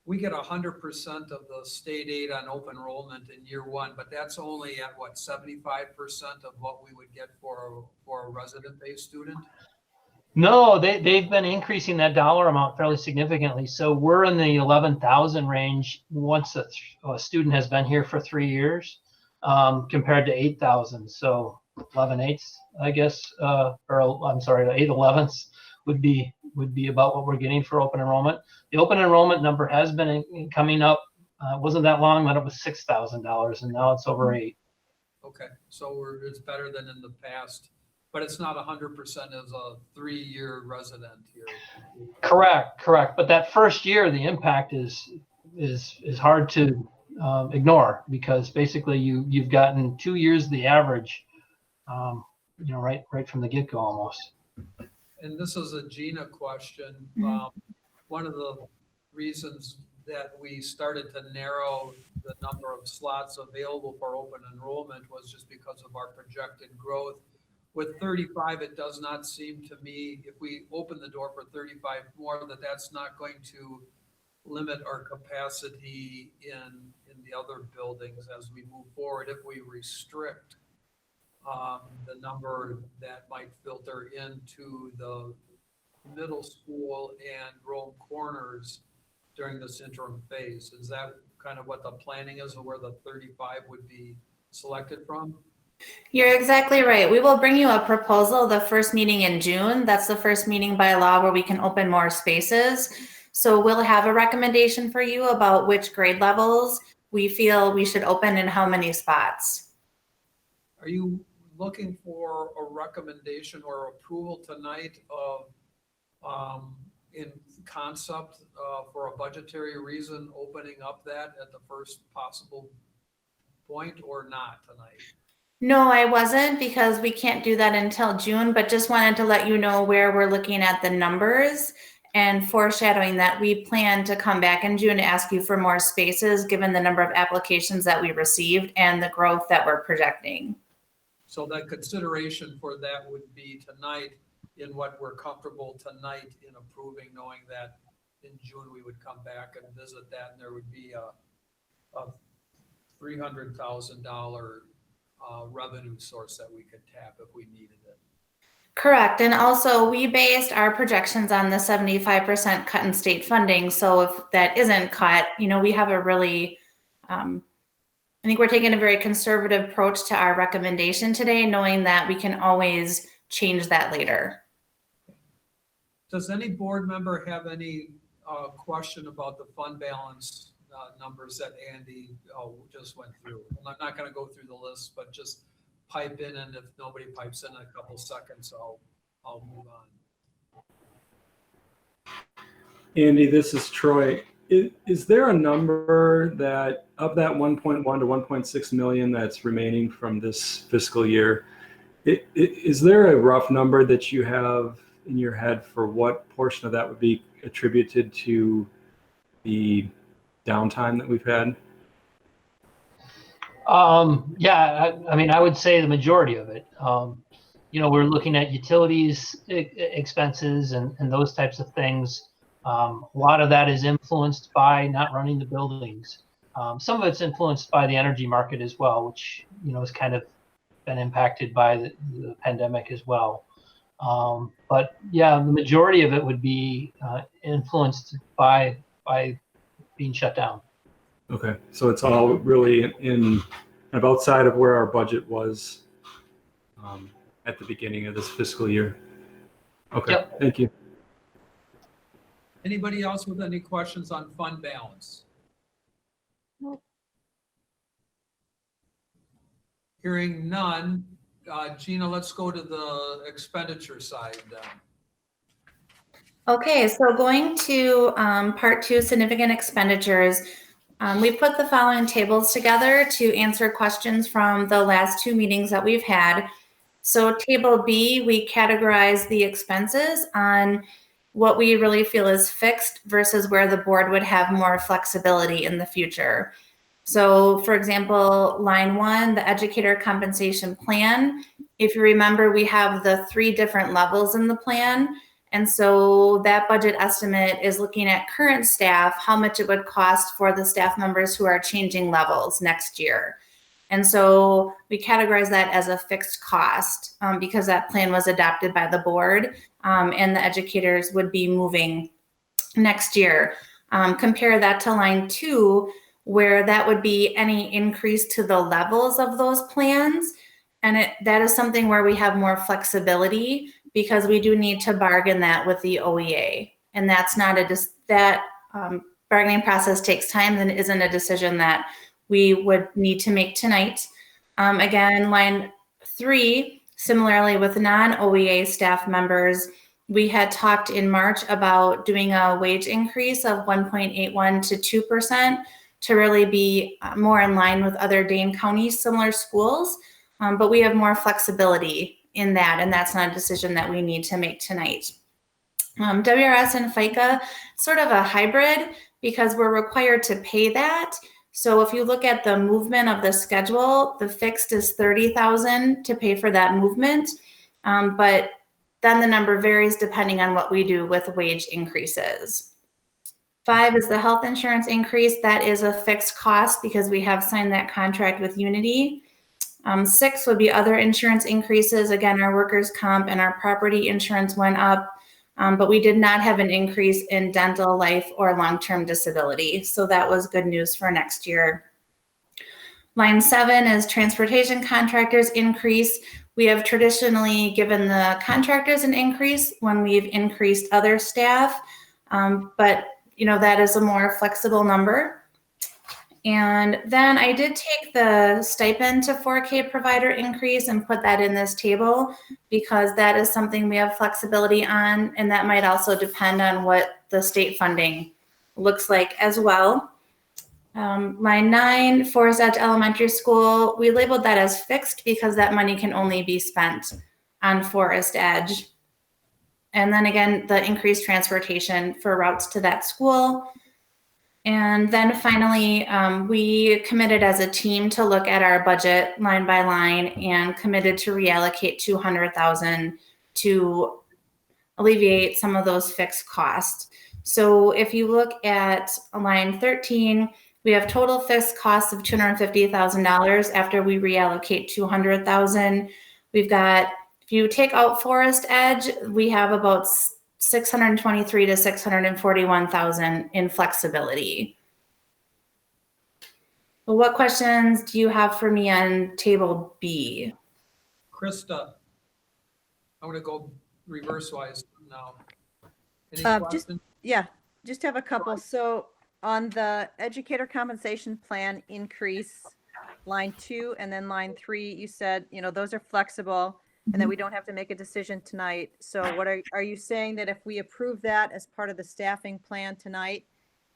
We get 100% of the state aid on open enrollment in year one, but that's only at 75% of what we would get for a resident-based student? No, they've been increasing that dollar amount fairly significantly. So we're in the 11,000 range once a student has been here for 3 years, compared to 8,000. So 11/8, I guess, or I'm sorry, 8/11 would be about what we're getting for open enrollment. The open enrollment number has been coming up. It wasn't that long that it was $6,000, and now it's over 8. Okay, so it's better than in the past, but it's not 100% as a 3-year resident here. Correct. But that first year, the impact is hard to ignore, because basically you've gotten 2 years the average, right from the get-go almost. And this is a Gina question. One of the reasons that we started to narrow the number of slots available for open enrollment was just because of our projected growth. With 35, it does not seem to me, if we open the door for 35 more, that's not going to limit our capacity in the other buildings as we move forward. If we restrict the number that might filter into the middle school and Rome Corners, during this interim phase. Is that kind of what the planning is, or where the 35 would be selected from? You're exactly right. We will bring you a proposal the first meeting in June. That's the first meeting by law where we can open more spaces. So we'll have a recommendation for you about which grade levels we feel we should open and how many spots. Are you looking for a recommendation or approval tonight of, in concept, for a budgetary reason, opening up that at the first possible point, or not tonight? No, I wasn't, because we can't do that until June, but just wanted to let you know where we're looking at the numbers and foreshadowing that we plan to come back in June to ask you for more spaces, given the number of applications that we received and the growth that we're projecting. So that consideration for that would be tonight in what we're comfortable tonight in approving, knowing that in June we would come back and visit that, and there would be a $300,000 revenue source that we could tap if we needed it. Correct. And also we based our projections on the 75% cut in state funding. So if that isn't cut, you know, we have a really, I think we're taking a very conservative approach to our recommendation today, knowing that we can always change that later. Does any board member have any question about the fund balance numbers that Andy just went through? I'm not going to go through the list, but just pipe in, and if nobody pipes in a couple seconds, I'll move on. Andy, this is Troy. Is there a number that of that 1.1 to 1.6 million that's remaining from this fiscal year? Is there a rough number that you have in your head for what portion of that would be attributed to the downtime that we've had? Yeah, I mean, I would say the majority of it. You know, we're looking at utilities expenses and those types of things. A lot of that is influenced by not running the buildings. Some of it's influenced by the energy market as well, which, you know, has kind of been impacted by the pandemic as well. But yeah, the majority of it would be influenced by being shut down. Okay, so it's all really in kind of outside of where our budget was at the beginning of this fiscal year. Okay, Yep. Thank you. Anybody else with any questions on fund balance? Nope. Hearing none, Gina, let's go to the expenditure side then. Okay, so going to part 2, significant expenditures. We put the following tables together to answer questions from the last 2 meetings that we've had. So table B, we categorize the expenses on what we really feel is fixed versus where the board would have more flexibility in the future. So for example, line 1, the educator compensation plan. If you remember, we have the 3 different levels in the plan. And so that budget estimate is looking at current staff, how much it would cost for the staff members who are changing levels next year. And so we categorize that as a fixed cost because that plan was adopted by the board and the educators would be moving next year. Compare that to line 2, where that would be any increase to the levels of those plans. And that is something where we have more flexibility because we do need to bargain that with the OEA. And that's not that bargaining process takes time and isn't a decision that we would need to make tonight. Again, line 3, similarly with non-OEA staff members, we had talked in March about doing a wage increase of 1.81 to 2% to really be more in line with other Dane County similar schools. But we have more flexibility in that, and that's not a decision that we need to make tonight. WRS and FICA, sort of a hybrid because we're required to pay that. So if you look at the movement of the schedule, the fixed is $30,000 to pay for that movement. But then the number varies depending on what we do with wage increases. 5 is the health insurance increase. That is a fixed cost because we have signed that contract with Unity. 6 would be other insurance increases. Again, our workers' comp and our property insurance went up But we did not have an increase in dental, life, or long-term disability. So that was good news for next year. Line 7 is transportation contractors increase. We have traditionally given the contractors an increase when we've increased other staff, but that is a more flexible number. And then I did take the stipend to 4K provider increase and put that in this table because that is something we have flexibility on, and that might also depend on what the state funding looks like as well. Line 9, Forest Edge Elementary School, we labeled that as fixed because that money can only be spent on Forest Edge. And then again, the increased transportation for routes to that school. And then finally, we committed as a team to look at our budget line by line and committed to reallocate $200,000 to alleviate some of those fixed costs. So if you look at line 13, we have total fixed costs of $250,000 after we reallocate $200,000. We've got, if you take out Forest Edge, we have about $623,000 to $641,000 in flexibility. Well, what questions do you have for me on table B? Krista, I'm gonna go reverse-wise now. Any Just questions? just have a couple. So on the educator compensation plan increase, line 2 and then line 3, you said, those are flexible and that we don't have to make a decision tonight. So what are you saying that if we approve that as part of the staffing plan tonight,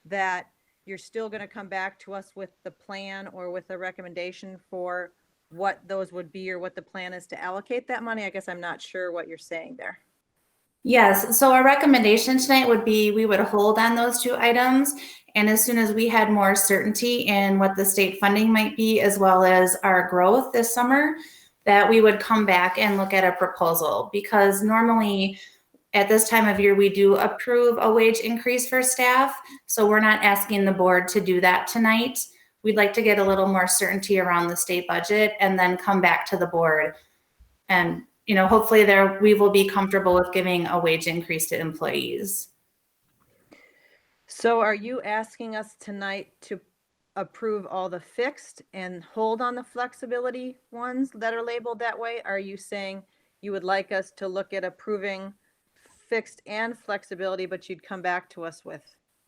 that you're still going to come back to us with the plan or with a recommendation for what those would be or what the plan is to allocate that money? I guess I'm not sure what you're saying there. Yes, so our recommendation tonight would be we would hold on those 2 items. And as soon as we had more certainty in what the state funding might be, as well as our growth this summer, that we would come back and look at a proposal. Because normally at this time of year, we do approve a wage increase for staff. So we're not asking the board to do that tonight. We'd like to get a little more certainty around the state budget and then come back to the board. And hopefully we will be comfortable with giving a wage increase to employees. So are you asking us tonight to approve all the fixed and hold on the flexibility ones that are labeled that way? Are you saying you would like us to look at approving fixed and flexibility, but you'd come back to us with?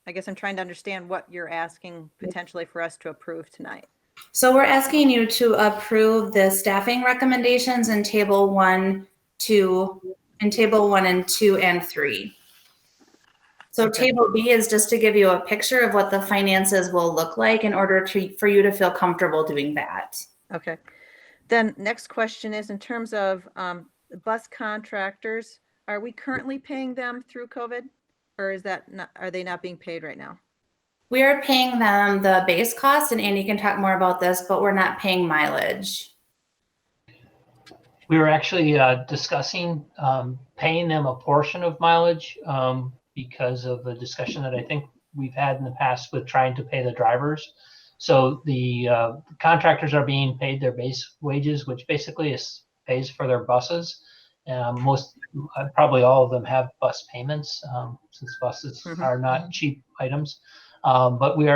I guess I'm trying to understand what you're asking potentially for us to approve tonight. So we're asking you to approve the staffing recommendations in table 1, 2, and table 1 and 2 and 3. So table B is just to give you a picture of what the finances will look like in order for you to feel comfortable doing that. Okay. Then next question is in terms of bus contractors, are we currently paying them through COVID, or are they not being paid right now? We are paying them the base cost, and Andy can talk more about this, but we're not paying mileage. We were actually discussing paying them a portion of mileage because of the discussion that I think we've had in the past with trying to pay the drivers. So the contractors are being paid their base wages, which basically pays for their buses. Probably all of them have bus payments since buses are not cheap items. But we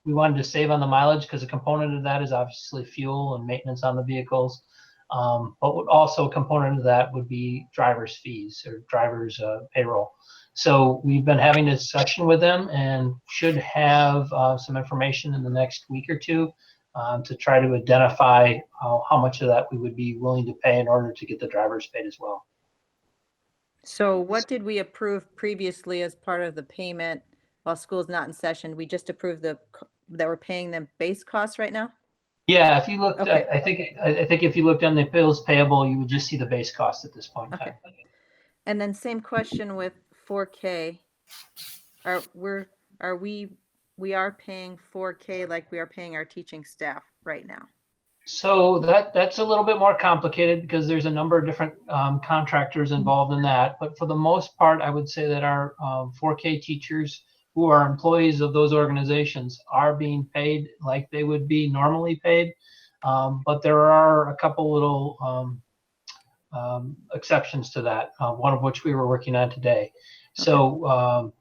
wanted to save on the mileage because a component of that is obviously fuel and maintenance on the vehicles. But also a component of that would be driver's fees or driver's payroll. So we've been having a discussion with them and should have some information in the next week or 2 to try to identify how much of that we would be willing to pay in order to get the drivers paid as well. So what did we approve previously as part of the payment while school's not in session? We just approved that we're paying them base costs right now? Yeah, if you looked, Okay. I think if you looked on the bills payable, you would just see the base cost at this point in time. And then same question with 4K. We are paying 4K like we are paying our teaching staff right now. So that's a little bit more complicated because there's a number of different contractors involved in that. But for the most part, I would say that our 4K teachers who are employees of those organizations are being paid like they would be normally paid. But there are a couple little exceptions to that, one of which we were working on today. So,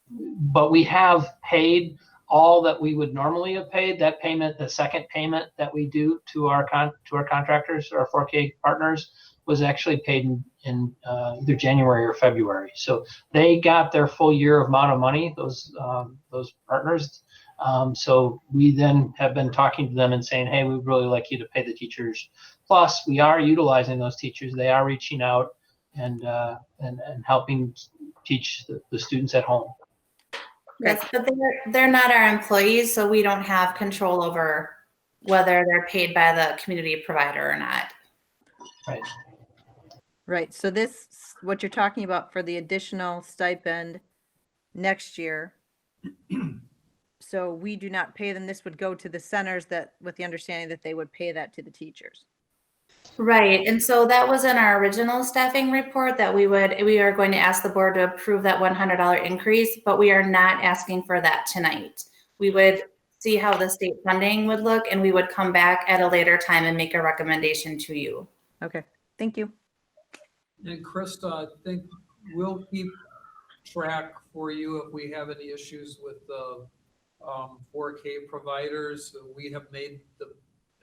but we have paid all that we would normally have paid. That payment, the second payment that we do to our contractors, our 4K partners, was actually paid in either January or February. So they got their full year amount of money, those partners. So we then have been talking to them and saying, hey, we'd really like you to pay the teachers. Plus, we are utilizing those teachers. They are reaching out and helping teach the students at home. Yes, but they're not our employees, so we don't have control over whether they're paid by the community provider or not. Right. Right, so this, what you're talking about for the additional stipend next year. So we do not pay them, this would go to the centers that, with the understanding that they would pay that to the teachers. Right, and so that was in our original staffing report that we are going to ask the board to approve that $100 increase, but we are not asking for that tonight. We would see how the state funding would look, and we would come back at a later time and make a recommendation to you. Okay, thank you. And Krista, I think we'll keep track for you if we have any issues with the 4K providers. We have made the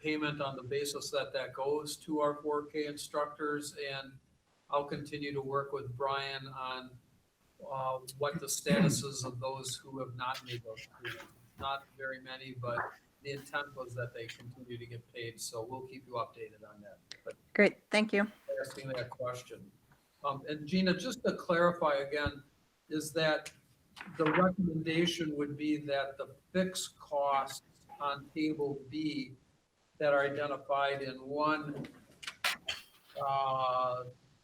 payment on the basis that that goes to our 4K instructors, and I'll continue to work with Brian on what the status is of those who have not made those payments. Not very many, but the intent was that they continue to get paid, so we'll keep you updated on that. But Great, thank you. asking that question. And Gina, just to clarify again, is that the recommendation would be that the fixed costs on table B that are identified in 1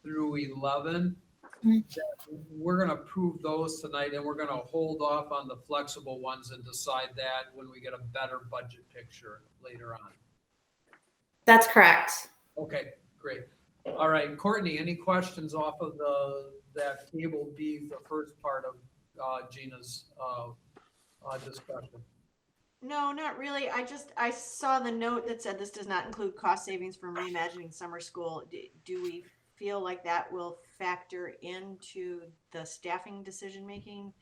through 11, that we're going to approve those tonight, and we're going to hold off on the flexible ones and decide that when we get a better budget picture later on. That's correct. Okay, great. All right, Courtney, any questions off of that table B, the first part of Gina's discussion? No, not really. I saw the note that said this does not include cost savings from reimagining summer school. Do we feel like that will factor into the staffing decision-making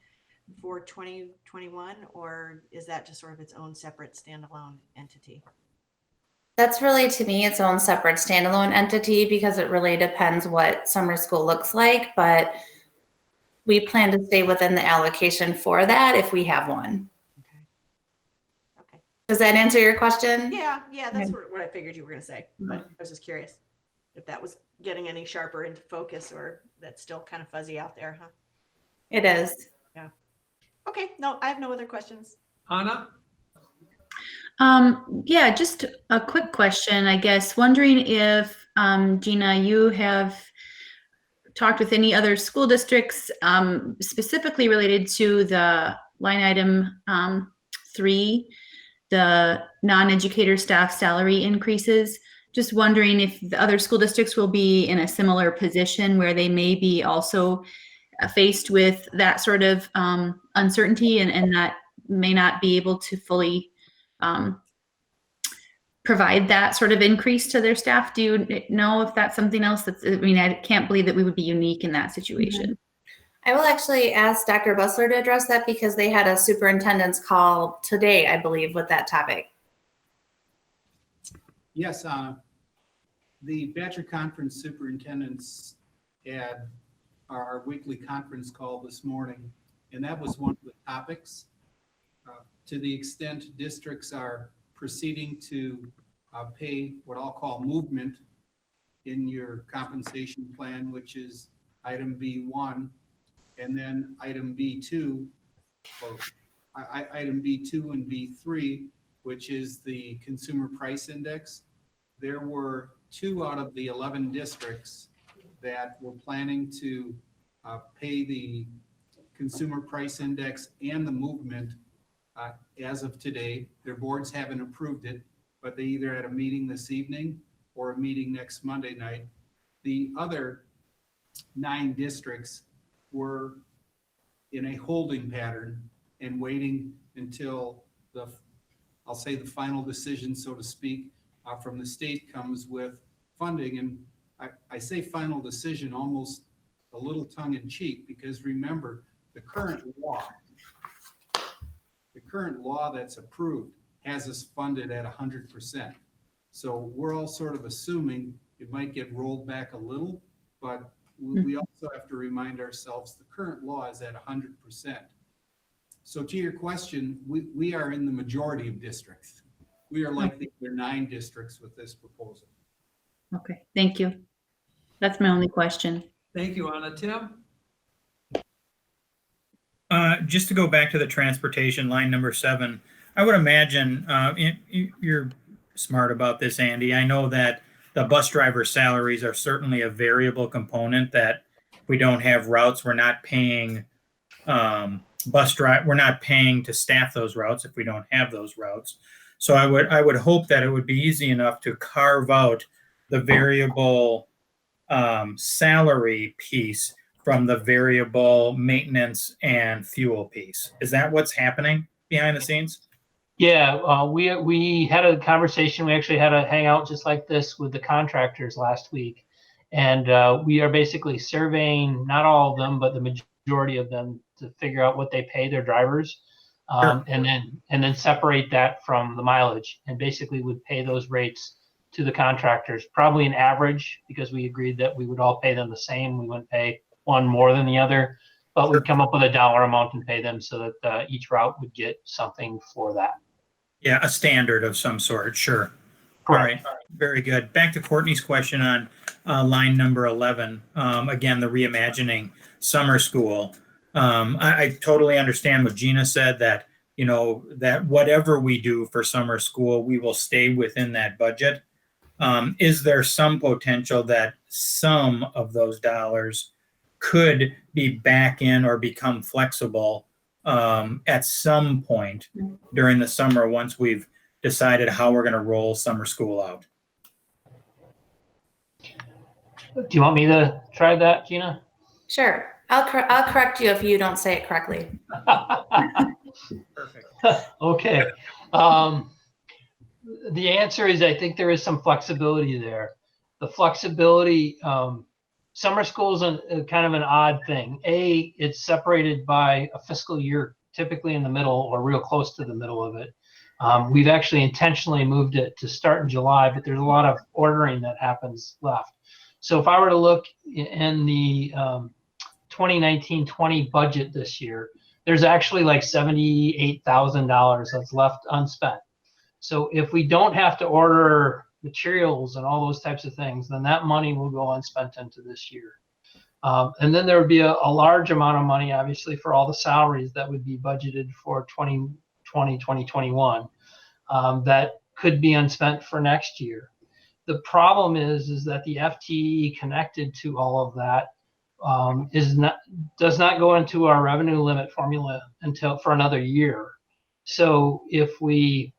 for 2021, or is that just sort of its own separate standalone entity? That's really, to me, its own separate standalone entity because it really depends what summer school looks like, but we plan to stay within the allocation for that if we have one. Okay. Does that answer your question? Yeah, that's what I figured you were going to say, but I was just curious if that was getting any sharper into focus, or that's still kind of fuzzy out there, huh? It is. Yeah. Okay, no, I have no other questions. Anna? Yeah, just a quick question, I guess. Wondering if, Gina, you have talked with any other school districts specifically related to the line item 3, the non-educator staff salary increases. Just wondering if the other school districts will be in a similar position where they may be also faced with that sort of uncertainty and that may not be able to fully provide that sort of increase to their staff. Do you know if that's something else that's, I mean, I can't believe that we would be unique in that situation. I will actually ask Dr. Bussler to address that because they had a superintendent's call today, I believe, with that topic. Yes, the Badger Conference superintendents had our weekly conference call this morning, and that was one of the topics. To the extent districts are proceeding to pay what I'll call movement in your compensation plan, which is item B1, and then item B2, or item B2 and B3, which is the consumer price index. There were 2 out of the 11 districts that were planning to pay the consumer price index and the movement as of today. Their boards haven't approved it, but they either had a meeting this evening or a meeting next Monday night. The other 9 districts were in a holding pattern and waiting until I'll say the final decision, so to speak, from the state comes with funding. And I say final decision almost a little tongue in cheek, because remember, the current law that's approved has us funded at 100%. So we're all sort of assuming it might get rolled back a little, but we also have to remind ourselves the current law is at 100%. So to your question, we are in the majority of districts. We are like the other 9 districts with this proposal. Okay, thank you. That's my only question. Thank you, Anna. Tim? Just to go back to the transportation line number 7, I would imagine you're smart about this, Andy. I know that the bus driver salaries are certainly a variable component, that we don't have routes. We're not paying we're not paying to staff those routes if we don't have those routes. So I would hope that it would be easy enough to carve out the variable salary piece from the variable maintenance and fuel piece. Is that what's happening behind the scenes? Yeah, we had a conversation. We actually had a hangout just like this with the contractors last week. And we are basically surveying, not all of them, but the majority of them, to figure out what they pay their drivers. Sure. And then separate that from the mileage, and basically would pay those rates to the contractors, probably an average, because we agreed that we would all pay them the same. We wouldn't pay one more than the other, but we'd come up with a dollar amount and pay them so that each route would get something for that. Yeah, a standard of some sort. Sure. All right. Very good. Back to Courtney's question on line number 11. Again, the reimagining summer school. I totally understand what Gina said, that, that whatever we do for summer school, we will stay within that budget. Is there some potential that some of those dollars could be back in or become flexible at some point during the summer, once we've decided how we're going to roll summer school out? Do you want me to try that, Gina? Sure. I'll correct you if you don't say it correctly. Perfect. Okay. The answer is, I think there is some flexibility there. The flexibility, summer school is kind of an odd thing. It's separated by a fiscal year, typically in the middle or real close to the middle of it. We've actually intentionally moved it to start in July, but there's a lot of ordering that happens left. So if I were to look in the 2019-20 budget this year, there's actually like $78,000 that's left unspent. So if we don't have to order materials and all those types of things, then that money will go unspent into this year. And then there would be a large amount of money, obviously, for all the salaries that would be budgeted for 2020, 2021, that could be unspent for next year. The problem is that the FTE connected to all of that does not go into our revenue limit formula until for another year. So if we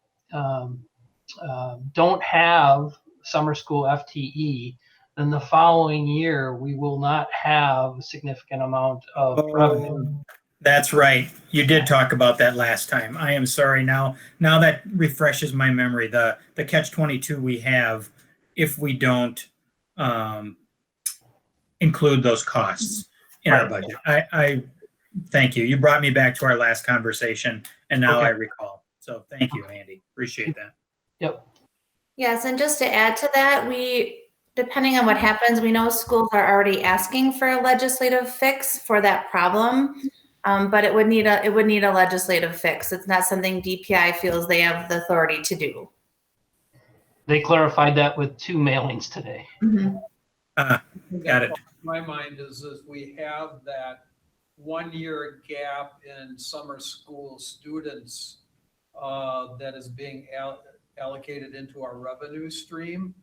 don't have summer school FTE, then the following year we will not have a significant amount of revenue. That's right. You did talk about that last time. I am sorry. Now that refreshes my memory. The catch-22 we have if we don't include those costs in our budget. I thank you. You brought me back to our last conversation, and now I recall. So thank you, Andy. Appreciate that. Yep. Yes, and just to add to that, depending on what happens, we know schools are already asking for a legislative fix for that problem, but it would need a legislative fix. It's not something DPI feels they have the authority to do. They clarified that with 2 mailings today. Mm-hmm. Got it. My mind is we have that 1-year gap in summer school students that is being allocated into our revenue stream.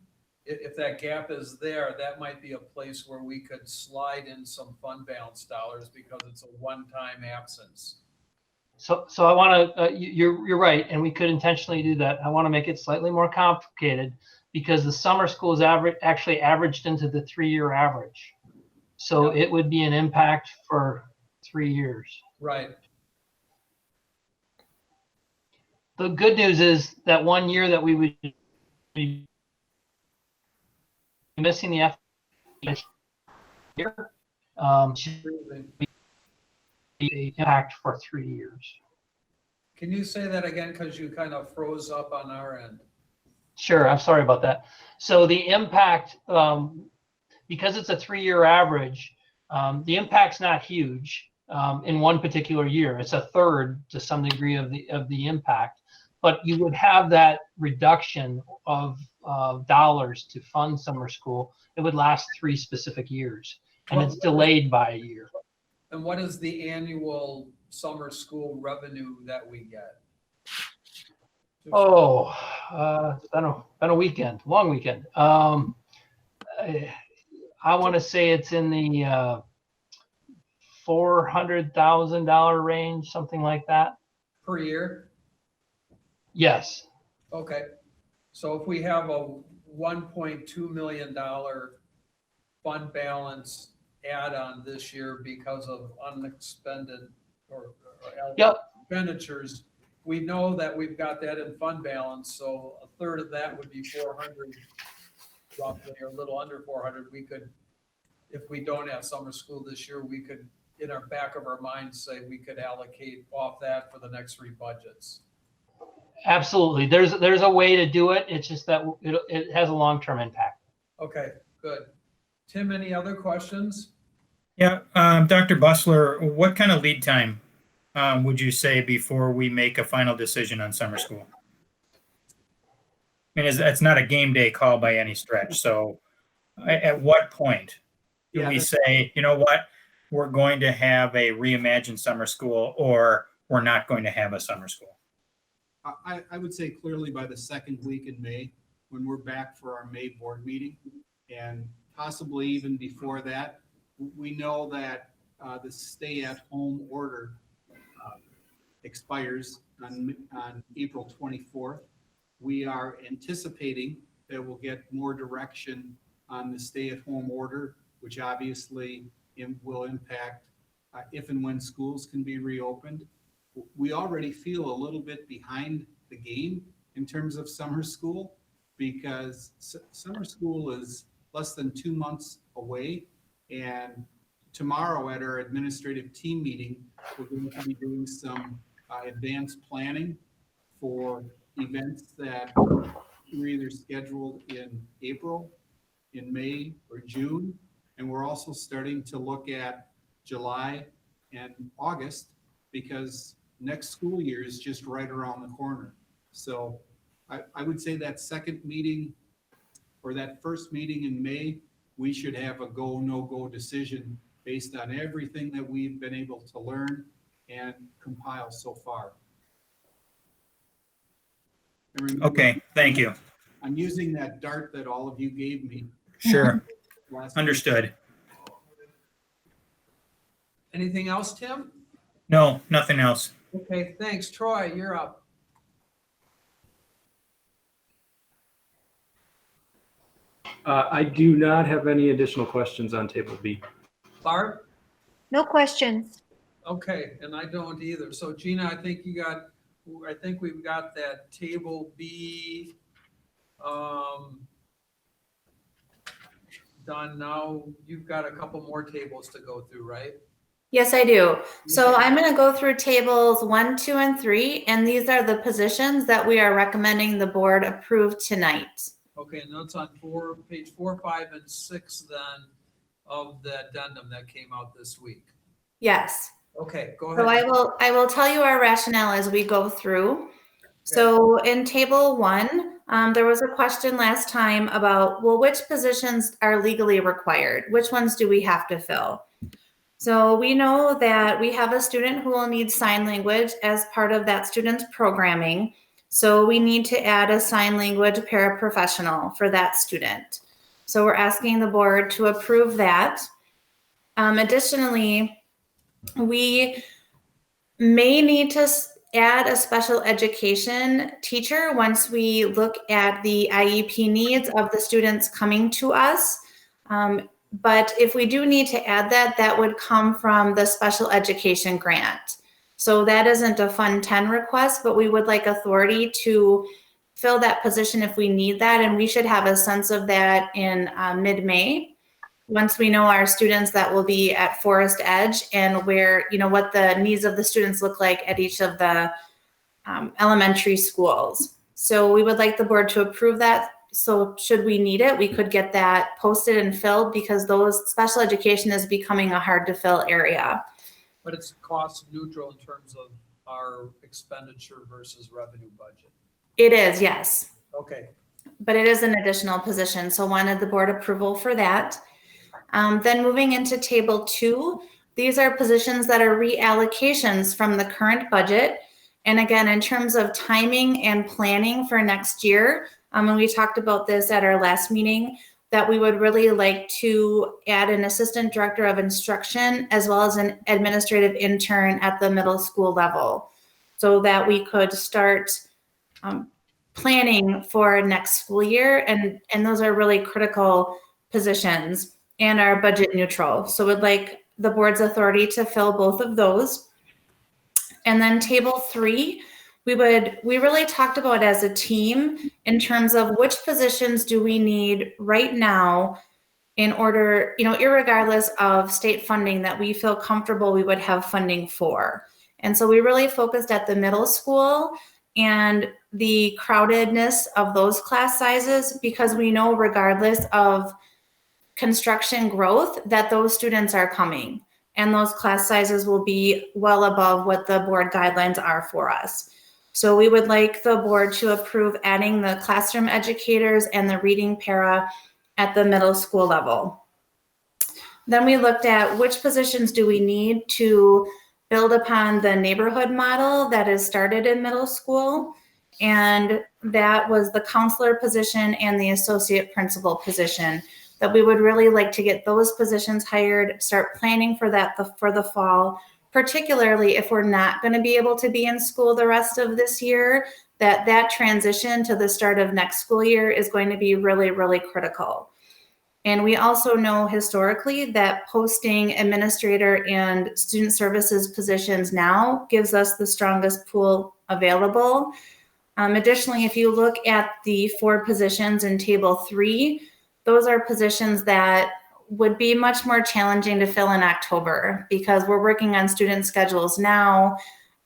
If that gap is there, that might be a place where we could slide in some fund balance dollars, because it's a one-time absence. So I want to, you're right, and we could intentionally do that. I want to make it slightly more complicated, because the summer school is actually averaged into the 3-year average. So it would be an impact for 3 years. Right. The good news is that 1 year that we would be missing the year. Should be impact for 3 years. Can you say that again? Because you kind of froze up on our end. Sure, I'm sorry about that. So the impact, because it's a 3-year average, the impact's not huge in one particular year. It's a third to some degree of the impact, but you would have that reduction of dollars to fund summer school. It would last 3 specific years, and it's delayed by a year. And what is the annual summer school revenue that we get? Oh, it's been a weekend, long weekend. I want to say it's in the $400,000 range, something like that. Per year? Yes. Okay. So if we have a $1.2 million fund balance add-on this year because of unexpended or Yep. expenditures, we know that we've got that in fund balance, so a third of that would be 400 roughly, or a little under 400. We could, if we don't have summer school this year, we could, in our back of our minds, say we could allocate off that for the next 3 budgets. Absolutely. There's a way to do it. It's just that it has a long-term impact. Okay, good. Tim, any other questions? Yeah, Dr. Bussler, what kind of lead time would you say before we make a final decision on summer school? I mean, it's not a game day call by any stretch. So at what point do we say, you know what, we're going to have a reimagined summer school, or we're not going to have a summer school? I would say clearly by the second week in May, when we're back for our May board meeting, and possibly even before that. We know that the stay-at-home order expires on April 24th. We are anticipating that we'll get more direction on the stay-at-home order, which obviously will impact if and when schools can be reopened. We already feel a little bit behind the game in terms of summer school, because summer school is less than 2 months away. And tomorrow at our administrative team meeting, we're going to be doing some advanced planning for events that we're either scheduled in April, in May, or June. And we're also starting to look at July and August, because next school year is just right around the corner. So I would say that second meeting, or that first meeting in May, we should have a go, no-go decision based on everything that we've been able to learn and compile so far. Okay, thank you. I'm using that dart that all of you gave me. Sure, last understood. Anything else, Tim? No, nothing else. Okay, thanks. Troy, you're up. I do not have any additional questions on table B. Barb? No questions. Okay, and I don't either. So Gina, I think we've got that table B done now. You've got a couple more tables to go through, right? Yes, I do. So Okay. I'm going to go through tables 1, 2, and 3, and these are the positions that we are recommending the board approve tonight. Okay, and that's on page 4, 5, and 6 then of the addendum that came out this week. Yes. Okay, go So ahead. I will tell you our rationale as we go through. So in table 1, there was a question last time about, well, which positions are legally required? Which ones do we have to fill? So we know that we have a student who will need sign language as part of that student's programming. So we need to add a sign language paraprofessional for that student. So we're asking the board to approve that. Additionally, we may need to add a special education teacher once we look at the IEP needs of the students coming to us. But if we do need to add that, that would come from the special education grant. So that isn't a Fund 10 request, but we would like authority to fill that position if we need that. And we should have a sense of that in mid-May. once we know our students that will be at Forest Edge and where, what the needs of the students look like at each of the elementary schools. So we would like the board to approve that. So should we need it, we could get that posted and filled, because those special education is becoming a hard to fill area. But it's cost neutral in terms of our expenditure versus revenue budget. It is, yes. Okay, But it is an additional position, so wanted the board approval for that. Then moving into table 2, these are positions that are reallocations from the current budget. And again, in terms of timing and planning for next year, and we talked about this at our last meeting, that we would really like to add an assistant director of instruction as well as an administrative intern at the middle school level, so that we could start planning for next school year. And those are really critical positions and are budget neutral. So we'd like the board's authority to fill both of those. And then table 3, we really talked about as a team in terms of which positions do we need right now in order, irregardless of state funding, that we feel comfortable we would have funding for. And so we really focused at the middle school and the crowdedness of those class sizes, because we know regardless of construction growth that those students are coming, and those class sizes will be well above what the board guidelines are for us. So we would like the board to approve adding the classroom educators and the reading para at the middle school level. Then we looked at which positions do we need to build upon the neighborhood model that is started in middle school. And that was the counselor position and the associate principal position, that we would really like to get those positions hired, start planning for that for the fall, particularly if we're not going to be able to be in school the rest of this year, that transition to the start of next school year is going to be really, really critical. And we also know historically that posting administrator and student services positions now gives us the strongest pool available. Additionally, if you look at the 4 positions in table 3, those are positions that would be much more challenging to fill in October, because we're working on student schedules now.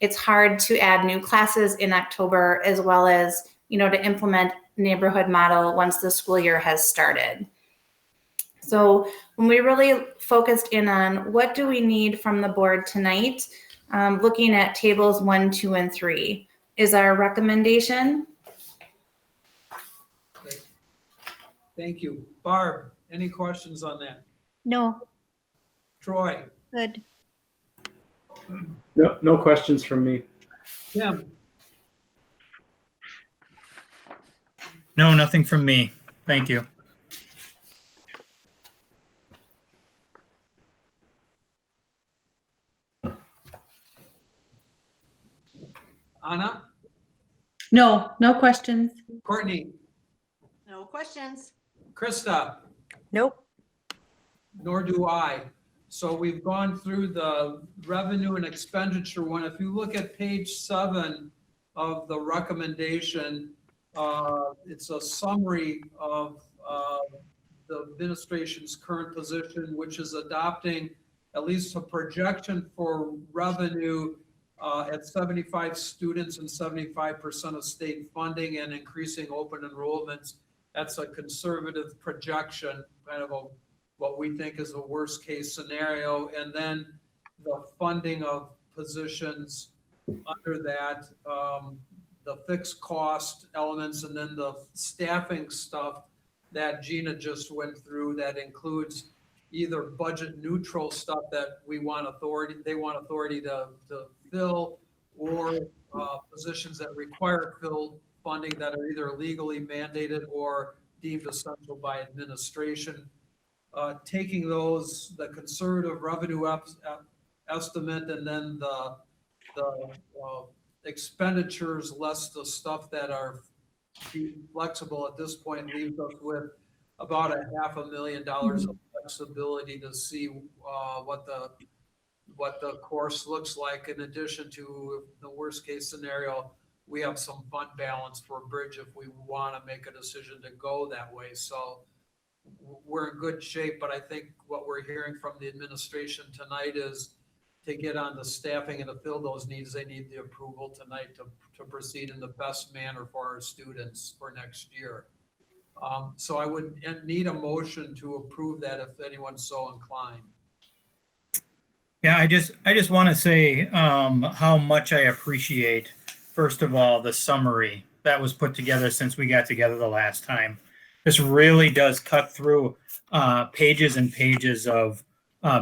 It's hard to add new classes in October, as well as, to implement neighborhood model once the school year has started. So when we really focused in on what do we need from the board tonight, looking at tables 1, 2, and 3 is our recommendation. okay. Thank you. Barb, any questions on that? No, Troy, good. No questions from me. Tim, No, nothing from me. Thank you. Anna, No questions. Courtney, No questions. Krista, Nope. nor do I. So we've gone through the revenue and expenditure one. If you look at page 7 of the recommendation, it's a summary of the administration's current position, which is adopting at least a projection for revenue at 75 students and 75% of state funding and increasing open enrollments. That's a conservative projection, kind of what we think is a worst case scenario. And then the funding of positions under that, the fixed cost elements, and then the staffing stuff that Gina just went through, that includes either budget neutral stuff that they want authority to fill, or positions that require fill funding that are either legally mandated or deemed essential by administration. Taking those, the conservative revenue estimate, and then the expenditures less the stuff that are flexible at this point, leaves us with about $500,000 of flexibility to see what the course looks like. In addition to the worst case scenario, we have some fund balance for a bridge if we want to make a decision to go that way. So we're in good shape, but I think what we're hearing from the administration tonight is to get on the staffing and to fill those needs, they need the approval tonight to proceed in the best manner for our students for next year. So I would need a motion to approve that if anyone's so inclined. Yeah, I just want to say how much I appreciate, first of all, the summary that was put together since we got together the last time. This really does cut through pages and pages of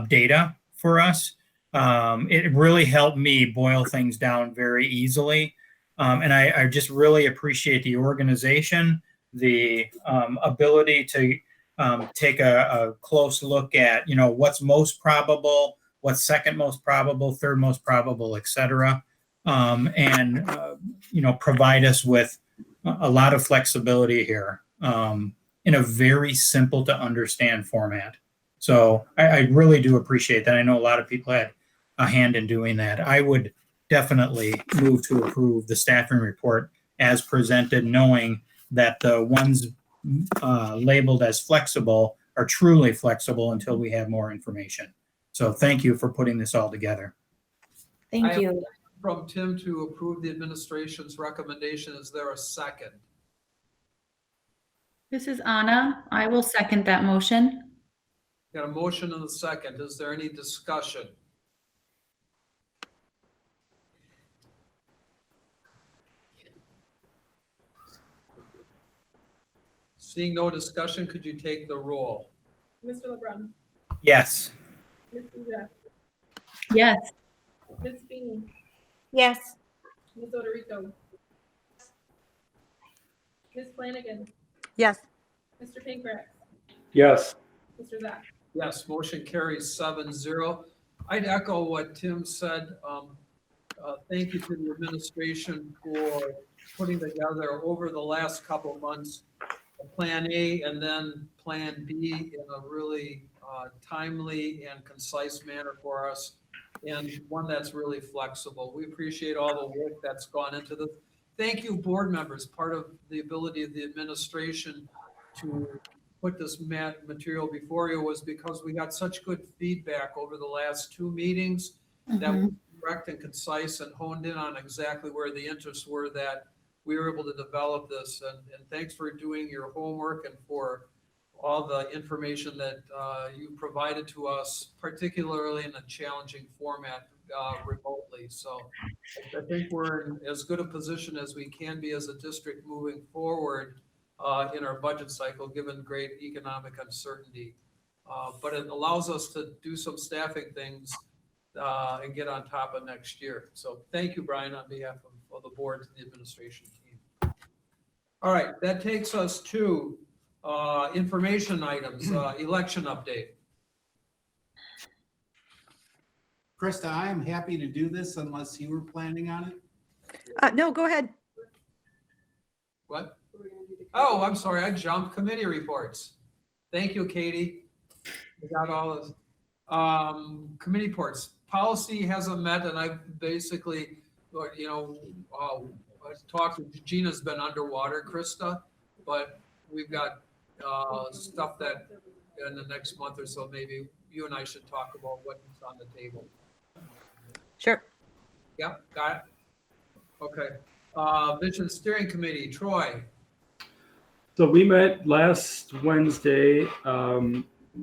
data for us. It really helped me boil things down very easily. And I just really appreciate the organization, the ability to take a close look at, what's most probable, what's second most probable, third most probable, et cetera. And provide us with a lot of flexibility here in a very simple to understand format. So I really do appreciate that. I know a lot of people had a hand in doing that. I would definitely move to approve the staffing report as presented, knowing that the ones labeled as flexible are truly flexible until we have more information. So thank you for putting this all together. Thank you. From Tim to approve the administration's recommendation. Is there a second? This is Anna. I will second that motion. Got a motion and a second. Is there any discussion? Seeing no discussion, could you take the roll? Mr. LeBrun, Yes. Ms. Uda, Yes. Ms. Feeney, Yes. Ms. Oderico, Ms. Flanagan, Yes. Mr. Pankratz, Yes. Mr. Zach. Yes, motion carries 7-0. I'd echo what Tim said. Thank you to the administration for putting together over the last couple of months a Plan A and then Plan B in a really timely and concise manner for us, and one that's really flexible. We appreciate all the work that's gone into this. Thank you, board members. Part of the ability of the administration to put this material before you was because we got such good feedback over the last 2 meetings that was direct and concise and honed in on exactly where the interests were, that we were able to develop this. And thanks for doing your homework and for all the information that you provided to us, particularly in a challenging format remotely. So I think we're in as good a position as we can be as a district moving forward in our budget cycle, given great economic uncertainty. But it allows us to do some staffing things and get on top of next year. So thank you, Brian, on behalf of the board and the administration team. All right, that takes us to information items, election update. Krista, I am happy to do this unless you were planning on it. No, go ahead. What? Oh, I'm sorry, I jumped. Committee reports. Thank you, Katie. We got all of committee reports. Policy hasn't met, and I've basically, talked with Gina's been underwater, Krista, but we've got stuff that in the next month or so, maybe you and I should talk about what's on the table. Sure. Yep, got it. Okay. Vision Steering Committee, Troy. So we met last Wednesday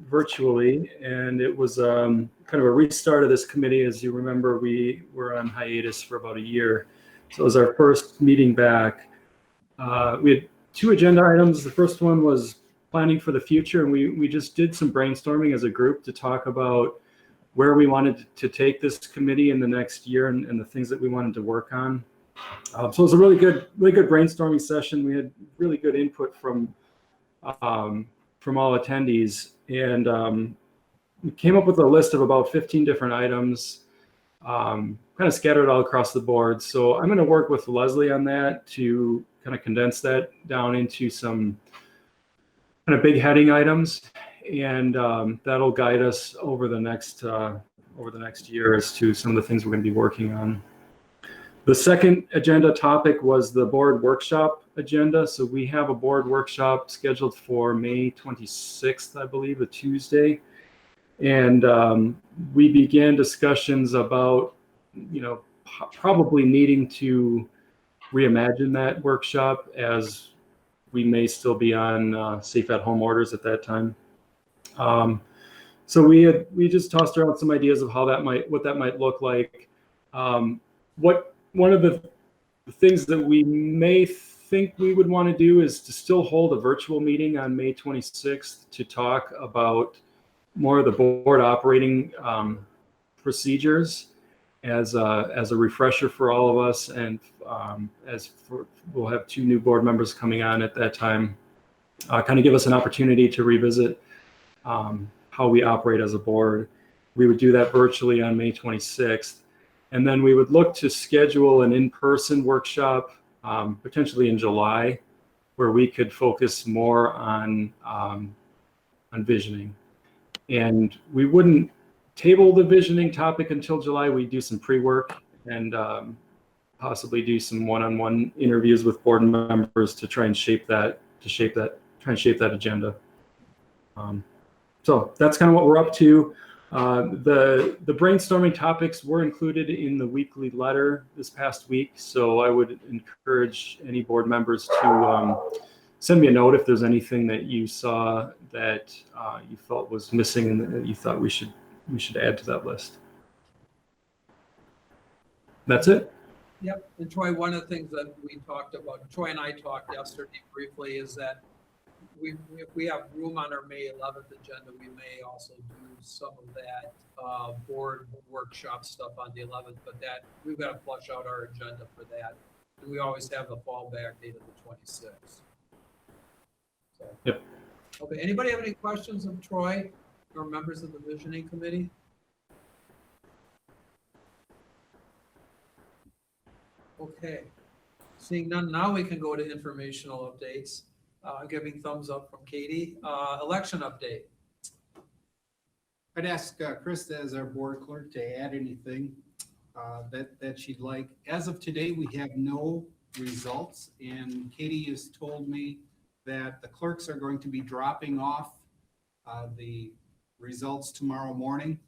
virtually, and it was kind of a restart of this committee. As you remember, we were on hiatus for about a year. So it was our first meeting back. We had 2 agenda items. The first one was planning for the future, and we just did some brainstorming as a group to talk about where we wanted to take this committee in the next year and the things that we wanted to work on. So it was a really good brainstorming session. We had really good input from all attendees, and we came up with a list of about 15 different items, kind of scattered all across the board. So I'm going to work with Leslie on that to kind of condense that down into some kind of big heading items, and that'll guide us over the next year as to some of the things we're going to be working on. The second agenda topic was the board workshop agenda. So we have a board workshop scheduled for May 26th, I believe, a Tuesday. And we began discussions about, probably needing to reimagine that workshop, as we may still be on safe at home orders at that time. So we just tossed around some ideas of what that might look like. One of the things that we may think we would want to do is to still hold a virtual meeting on May 26th to talk about more of the board operating procedures as a refresher for all of us, and we'll have 2 new board members coming on at that time, kind of give us an opportunity to revisit how we operate as a board. We would do that virtually on May 26th. And then we would look to schedule an in-person workshop, potentially in July, where we could focus more on visioning. And we wouldn't table the visioning topic until July. We'd do some pre-work and possibly do some one-on-one interviews with board members to try and shape that agenda. So that's kind of what we're up to. The brainstorming topics were included in the weekly letter this past week. So I would encourage any board members to send me a note if there's anything that you saw that you felt was missing and that you thought we should add to that list. That's it. Yep. And Troy, one of the things that we talked about, Troy and I talked yesterday briefly, is that if we have room on our May 11th agenda, we may also do some of that board workshop stuff on the 11th, but that we've got to flush out our agenda for that. And we always have the fallback date of the 26th. So, yep. Okay. Anybody have any questions of Troy or members of the visioning committee? Okay. Seeing none, now we can go to informational updates. Giving thumbs up from Katie. Election update. I'd ask Krista as our board clerk to add anything that she'd like. As of today, we have no results, and Katie has told me that the clerks are going to be dropping off the results tomorrow morning.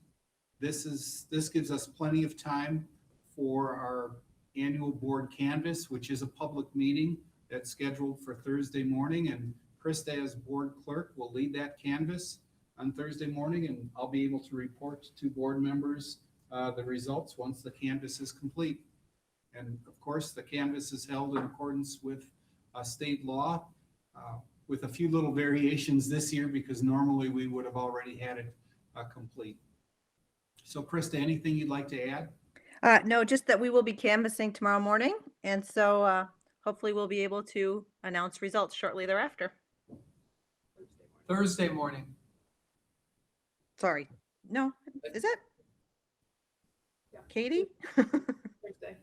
This gives us plenty of time for our annual board canvas, which is a public meeting that's scheduled for Thursday morning, and Krista as board clerk will lead that canvas on Thursday morning, and I'll be able to report to board members the results once the canvas is complete. And of course, the canvas is held in accordance with state law, with a few little variations this year, because normally we would have already had it complete. So Krista, anything you'd like to add? No, just that we will be canvassing tomorrow morning. And so hopefully we'll be able to announce results shortly thereafter. Thursday morning. Sorry. No, is it? Yeah. Katie? Thursday.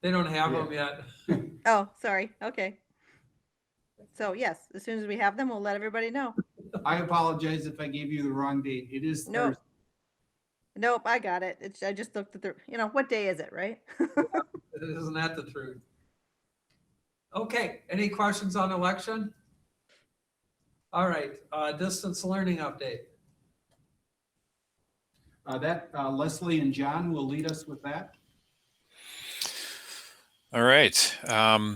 They don't have them yet. Oh, sorry. Okay. So yes, as soon as we have them, we'll let everybody know. I apologize if I gave you the wrong date. It is No. Thursday. Nope, I got it. I just looked at what day is it, right? Isn't that the truth? Okay, any questions on election? All right, distance learning update. Leslie and John will lead us with that. All right.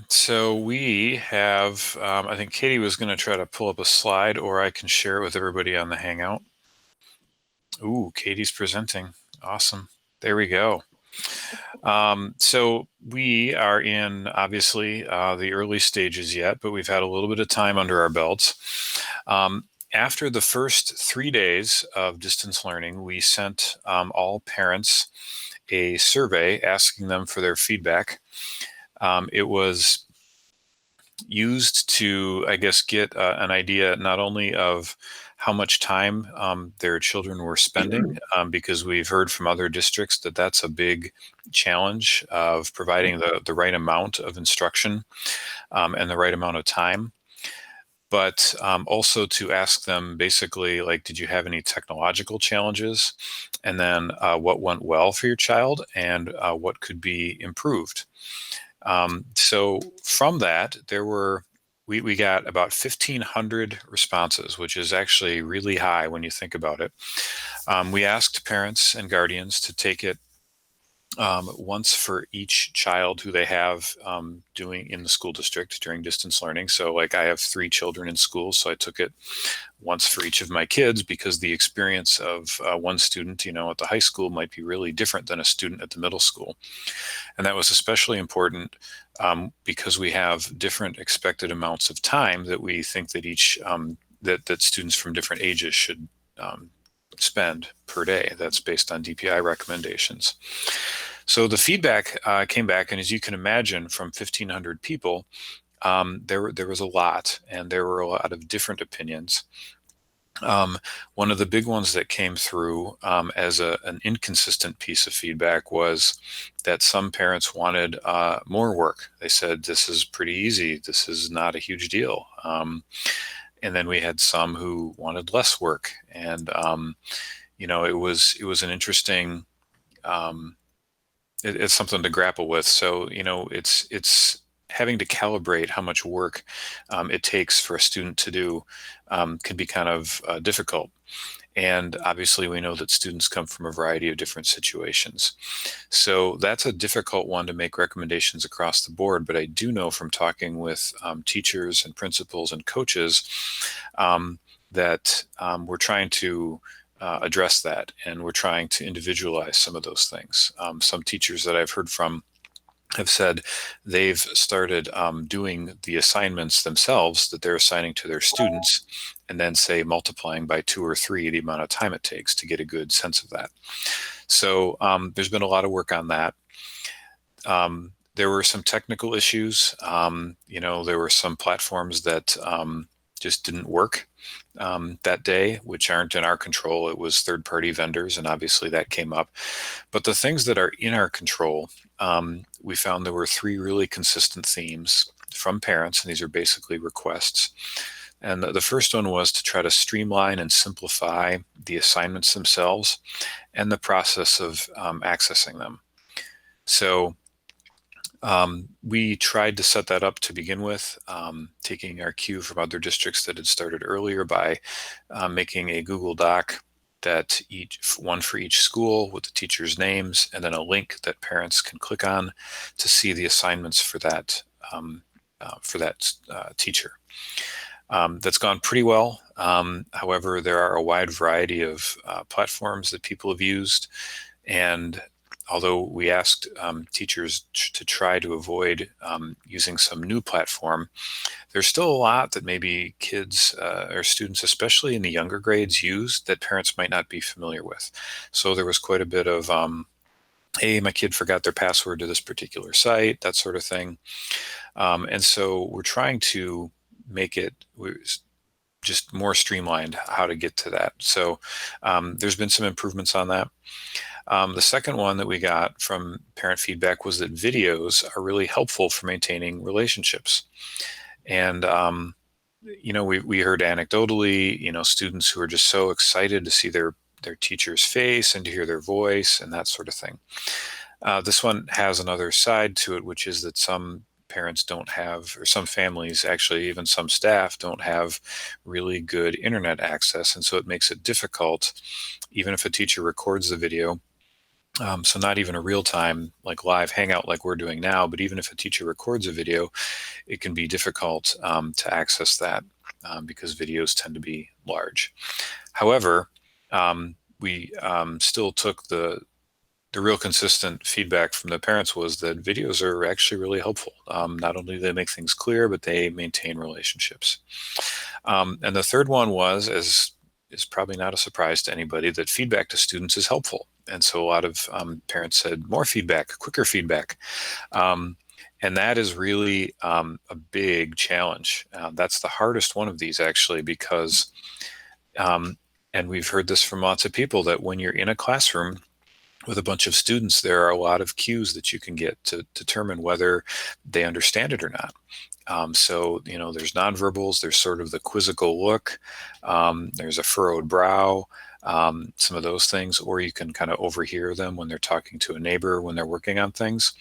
So we have, I think Katie was going to try to pull up a slide, or I can share it with everybody on the Hangout. Ooh, Katie's presenting. Awesome. There we go. So we are in, obviously, the early stages yet, but we've had a little bit of time under our belts. After the first 3 days of distance learning, we sent all parents a survey asking them for their feedback. It was used to, I guess, get an idea not only of how much time their children were spending, because we've heard from other districts that that's a big challenge of providing the right amount of instruction and the right amount of time. But also to ask them basically, like, did you have any technological challenges? And then what went well for your child and what could be improved? So from that, there were we got about 1,500 responses, which is actually really high when you think about it. We asked parents and guardians to take it once for each child who they have doing in the school district during distance learning. So like I have 3 children in school, so I took it once for each of my kids because the experience of one student, at the high school might be really different than a student at the middle school. And that was especially important because we have different expected amounts of time that we think that each, that students from different ages should spend per day. That's based on DPI recommendations. So the feedback came back, and as you can imagine, from 1,500 people, there was a lot, and there were a lot of different opinions. One of the big ones that came through as an inconsistent piece of feedback was that some parents wanted more work. They said, this is pretty easy. This is not a huge deal. And then we had some who wanted less work. And, it was an interesting, it's something to grapple with. So, it's having to calibrate how much work it takes for a student to do can be kind of difficult. And obviously we know that students come from a variety of different situations. So that's a difficult one to make recommendations across the board. But I do know from talking with teachers and principals and coaches that we're trying to address that, and we're trying to individualize some of those things. Some teachers that I've heard from have said they've started doing the assignments themselves that they're assigning to their students, and then say multiplying by 2 or 3 the amount of time it takes to get a good sense of that. So there's been a lot of work on that. There were some technical issues. There were some platforms that just didn't work that day, which aren't in our control. It was third-party vendors, and obviously that came up. But the things that are in our control, we found there were 3 really consistent themes from parents, and these are basically requests. And the first one was to try to streamline and simplify the assignments themselves and the process of accessing them. So we tried to set that up to begin with, taking our cue from other districts that had started earlier by making a Google Doc that one for each school with the teachers' names, and then a link that parents can click on to see the assignments for that teacher. That's gone pretty well. However, there are a wide variety of platforms that people have used, and although we asked teachers to try to avoid using some new platform, there's still a lot that maybe kids or students, especially in the younger grades, use that parents might not be familiar with. So there was quite a bit of, hey, my kid forgot their password to this particular site, that sort of thing. And so we're trying to make it just more streamlined how to get to that. So there's been some improvements on that. The second one that we got from parent feedback was that videos are really helpful for maintaining relationships. And, we heard anecdotally, students who are just so excited to see their teacher's face and to hear their voice and that sort of thing. This one has another side to it, which is that some parents don't have, or some families, actually even some staff, don't have really good internet access. And so it makes it difficult, even if a teacher records the video. So not even a real-time, like live hangout like we're doing now, but even if a teacher records a video, it can be difficult to access that because videos tend to be large. However, we still took the real consistent feedback from the parents was that videos are actually really helpful. Not only do they make things clear, but they maintain relationships. And the third one was, as is probably not a surprise to anybody, that feedback to students is helpful. And so a lot of parents said more feedback, quicker feedback. And that is really a big challenge. That's the hardest one of these, actually, because, and we've heard this from lots of people, that when you're in a classroom with a bunch of students, there are a lot of cues that you can get to determine whether they understand it or not. So, there's nonverbals, there's sort of the quizzical look, there's a furrowed brow, some of those things, or you can kind of overhear them when they're talking to a neighbor when they're working on things.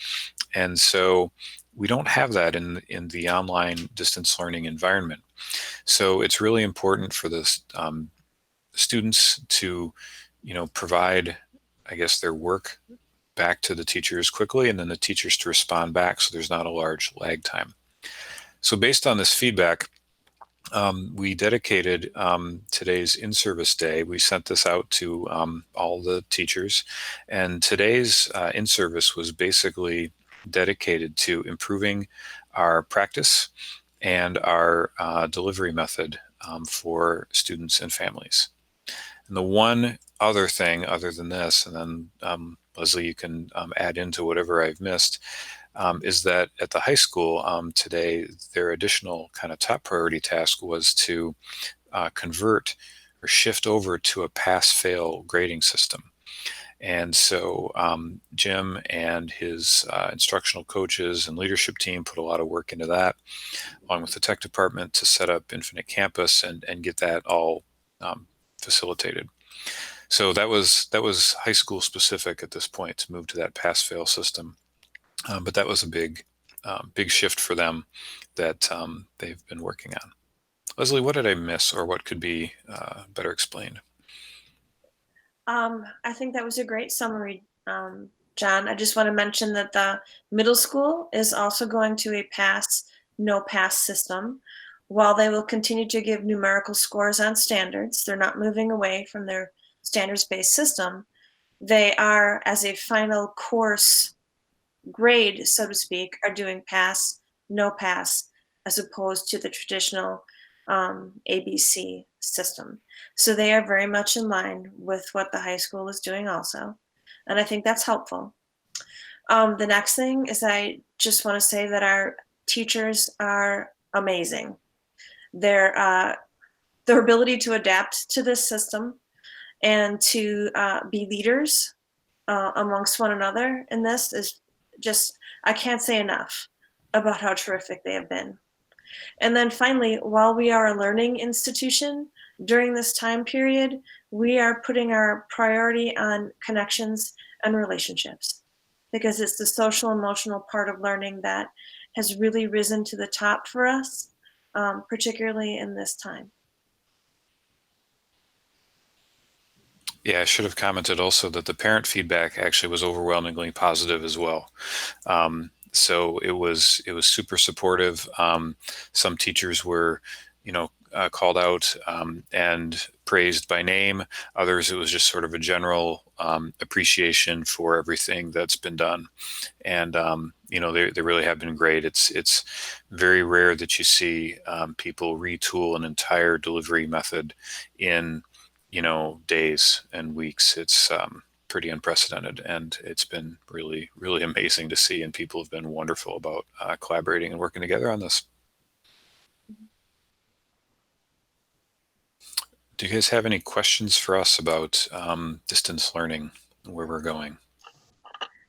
And so we don't have that in the online distance learning environment. So it's really important for the students to, provide, I guess, their work back to the teachers quickly, and then the teachers to respond back, so there's not a large lag time. So based on this feedback, we dedicated today's in-service day. We sent this out to all the teachers, and today's in-service was basically dedicated to improving our practice and our delivery method for students and families. And the one other thing other than this, and then Leslie, you can add into whatever I've missed, is that at the high school today, their additional kind of top priority task was to convert or shift over to a pass-fail grading system. And so Jim and his instructional coaches and leadership team put a lot of work into that, along with the tech department, to set up Infinite Campus and get that all facilitated. So that was high school specific at this point, to move to that pass-fail system. But that was a big shift for them that they've been working on. Leslie, what did I miss, or what could be better explained? I think that was a great summary, John. I just want to mention that the middle school is also going to a pass, no pass system. While they will continue to give numerical scores on standards, they're not moving away from their standards-based system. They are, as a final course grade, so to speak, are doing pass, no pass, as opposed to the traditional ABC system. So they are very much in line with what the high school is doing also. And I think that's helpful. The next thing is, I just want to say that our teachers are amazing. Their ability to adapt to this system and to be leaders amongst one another in this is just, I can't say enough about how terrific they have been. And then finally, while we are a learning institution, during this time period, we are putting our priority on connections and relationships, because it's the social emotional part of learning that has really risen to the top for us, particularly in this time. Yeah, I should have commented also that the parent feedback actually was overwhelmingly positive as well. So it was super supportive. Some teachers were, called out and praised by name. Others, it was just sort of a general appreciation for everything that's been done. And they really have been great. It's very rare that you see people retool an entire delivery method in days and weeks. It's pretty unprecedented, and it's been really, really amazing to see, and people have been wonderful about collaborating and working together on this. Do you guys have any questions for us about distance learning and where we're going?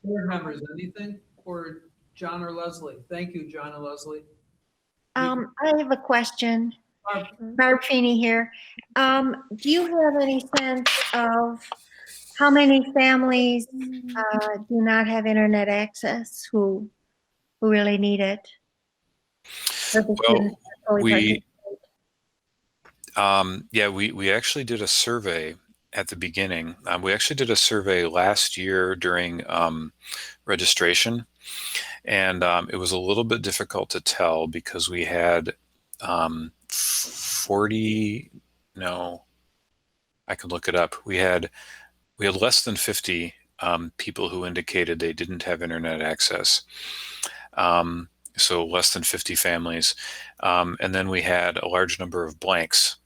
Board members, anything for John or Leslie? Thank you, John and Leslie. I have a question. Barb, Barb Feeney here. Do you have any sense of how many families do not have internet access who really need it? Well, we actually did a survey at the beginning. We actually did a survey last year during registration, and it was a little bit difficult to tell because we had 40, no, I can look it up. We had less than 50 people who indicated they didn't have internet access. So less than 50 families. And then we had a large number of blanks.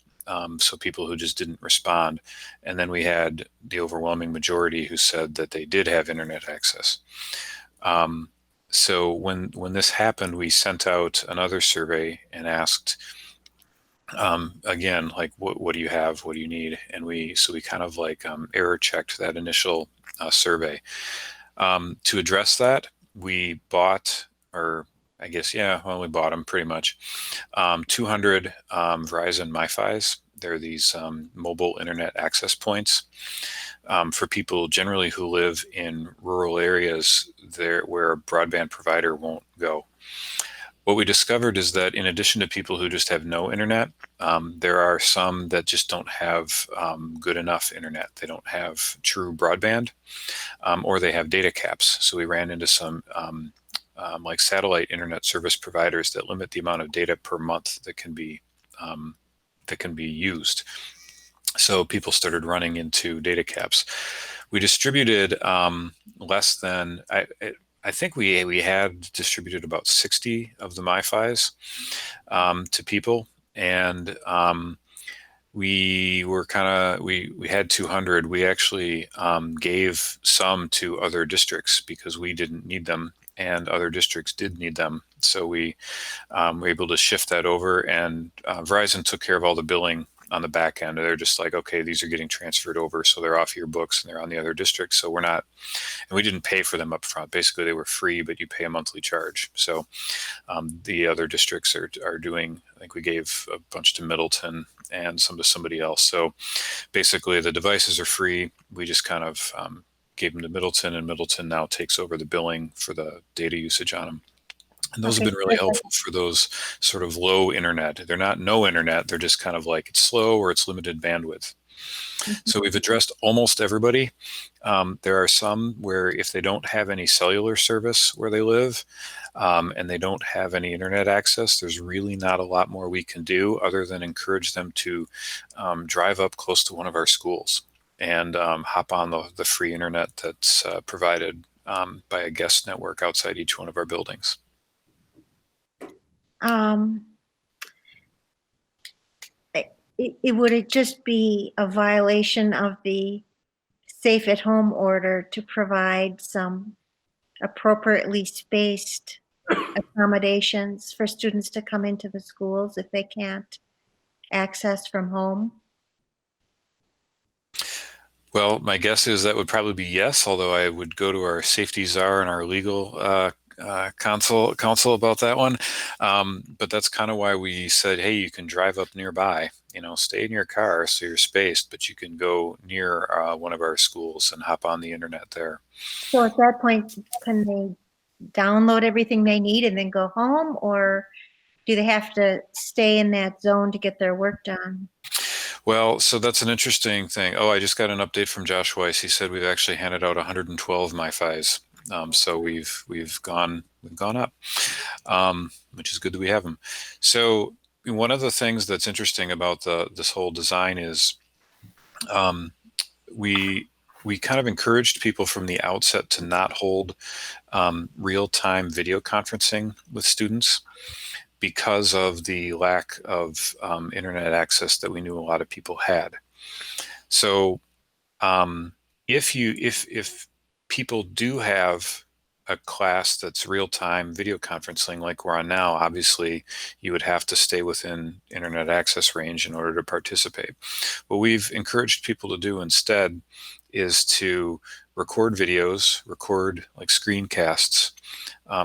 So people who just didn't respond. And then we had the overwhelming majority who said that they did have internet access. So when this happened, we sent out another survey and asked, again, like, what do you have? What do you need? And we kind of like error checked that initial survey. To address that, we bought, or I guess, we bought them pretty much, 200 Verizon MiFis. They're these mobile internet access points for people generally who live in rural areas there where a broadband provider won't go. What we discovered is that in addition to people who just have no internet, there are some that just don't have good enough internet. They don't have true broadband, or they have data caps. So we ran into some like satellite internet service providers that limit the amount of data per month that can be used. So people started running into data caps. We distributed less than, I think we had distributed about 60 of the MiFis to people, and we were we had 200. We actually gave some to other districts because we didn't need them, and other districts did need them. So we were able to shift that over, and Verizon took care of all the billing on the back end. They're just like, okay, these are getting transferred over, so they're off your books and they're on the other districts. So we're not, and we didn't pay for them up front. Basically, they were free, but you pay a monthly charge. So the other districts are doing, I think we gave a bunch to Middleton and some to somebody else. So basically, the devices are free. We just kind of gave them to Middleton, and Middleton now takes over the billing for the data usage on them. And those have been really helpful for those sort of low internet. They're not no internet. They're just kind of like it's slow or it's limited bandwidth. So we've addressed almost everybody. There are some where if they don't have any cellular service where they live and they don't have any internet access, there's really not a lot more we can do other than encourage them to drive up close to one of our schools and hop on the free internet that's provided by a guest network outside each one of our buildings. Would it just be a violation of the safe at home order to provide some appropriately spaced accommodations for students to come into the schools if they can't access from home? Well, my guess is that would probably be yes, although I would go to our safety czar and our legal counsel about that one. But that's kind of why we said, hey, you can drive up nearby, stay in your car so you're spaced, but you can go near one of our schools and hop on the internet there. So at that point, can they download everything they need and then go home, or do they have to stay in that zone to get their work done? Well, so that's an interesting thing. Oh, I just got an update from Josh Weiss. He said we've actually handed out 112 MiFis. So we've gone up, which is good that we have them. So one of the things that's interesting about this whole design is we kind of encouraged people from the outset to not hold real-time video conferencing with students because of the lack of internet access that we knew a lot of people had. So if people do have a class that's real-time video conferencing like we're on now, obviously you would have to stay within internet access range in order to participate. What we've encouraged people to do instead is to record videos, record like screencasts,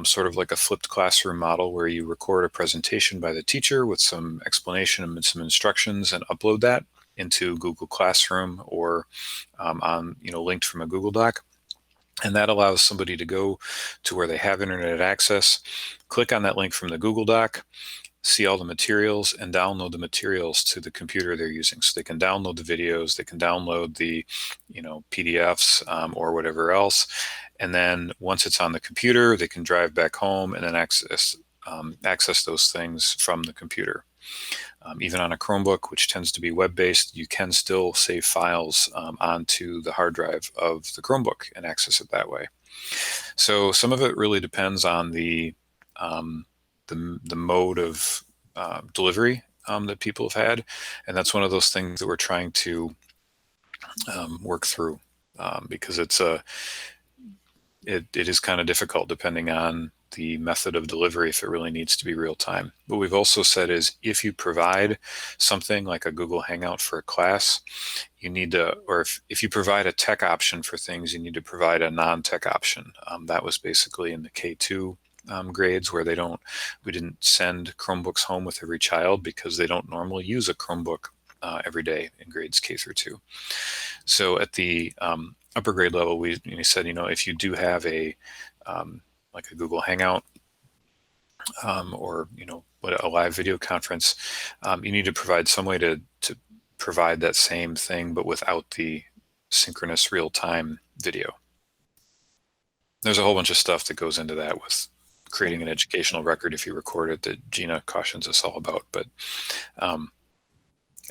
sort of like a flipped classroom model where you record a presentation by the teacher with some explanation and some instructions and upload that into Google Classroom or linked from a Google Doc. And that allows somebody to go to where they have internet access, click on that link from the Google Doc, see all the materials, and download the materials to the computer they're using. So they can download the videos, they can download the PDFs or whatever else. And then once it's on the computer, they can drive back home and then access those things from the computer. Even on a Chromebook, which tends to be web-based, you can still save files onto the hard drive of the Chromebook and access it that way. So some of it really depends on the mode of delivery that people have had, and that's one of those things that we're trying to work through because it is kind of difficult depending on the method of delivery if it really needs to be real time. What we've also said is if you provide something like a Google Hangout for a class, you need to, or if you provide a tech option for things, you need to provide a non-tech option. That was basically in the K2 grades where we didn't send Chromebooks home with every child because they don't normally use a Chromebook every day in grades K through 2. So at the upper grade level, we said, if you do have like a Google Hangout, or what a live video conference, you need to provide some way to provide that same thing, but without the synchronous real-time video. There's a whole bunch of stuff that goes into that with creating an educational record if you record it that Gina cautions us all about, but I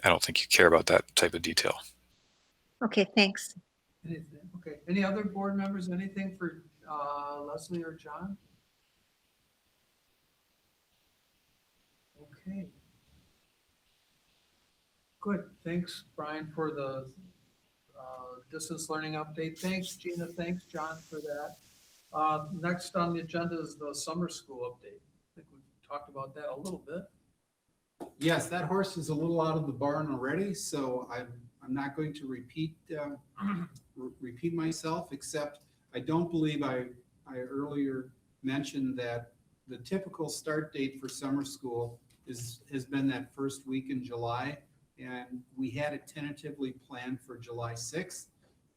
don't think you care about that type of detail. Okay, thanks. Anything? Okay. Any other board members? Anything for Leslie or John? Okay. Good. Thanks, Brian, for the distance learning update. Thanks, Gina. Thanks, John, for that. Next on the agenda is the summer school update. I think we've talked about that a little bit. Yes, that horse is a little out of the barn already, so I'm not going to repeat myself, except I don't believe I earlier mentioned that the typical start date for summer school has been that first week in July, and we had it tentatively planned for July 6th,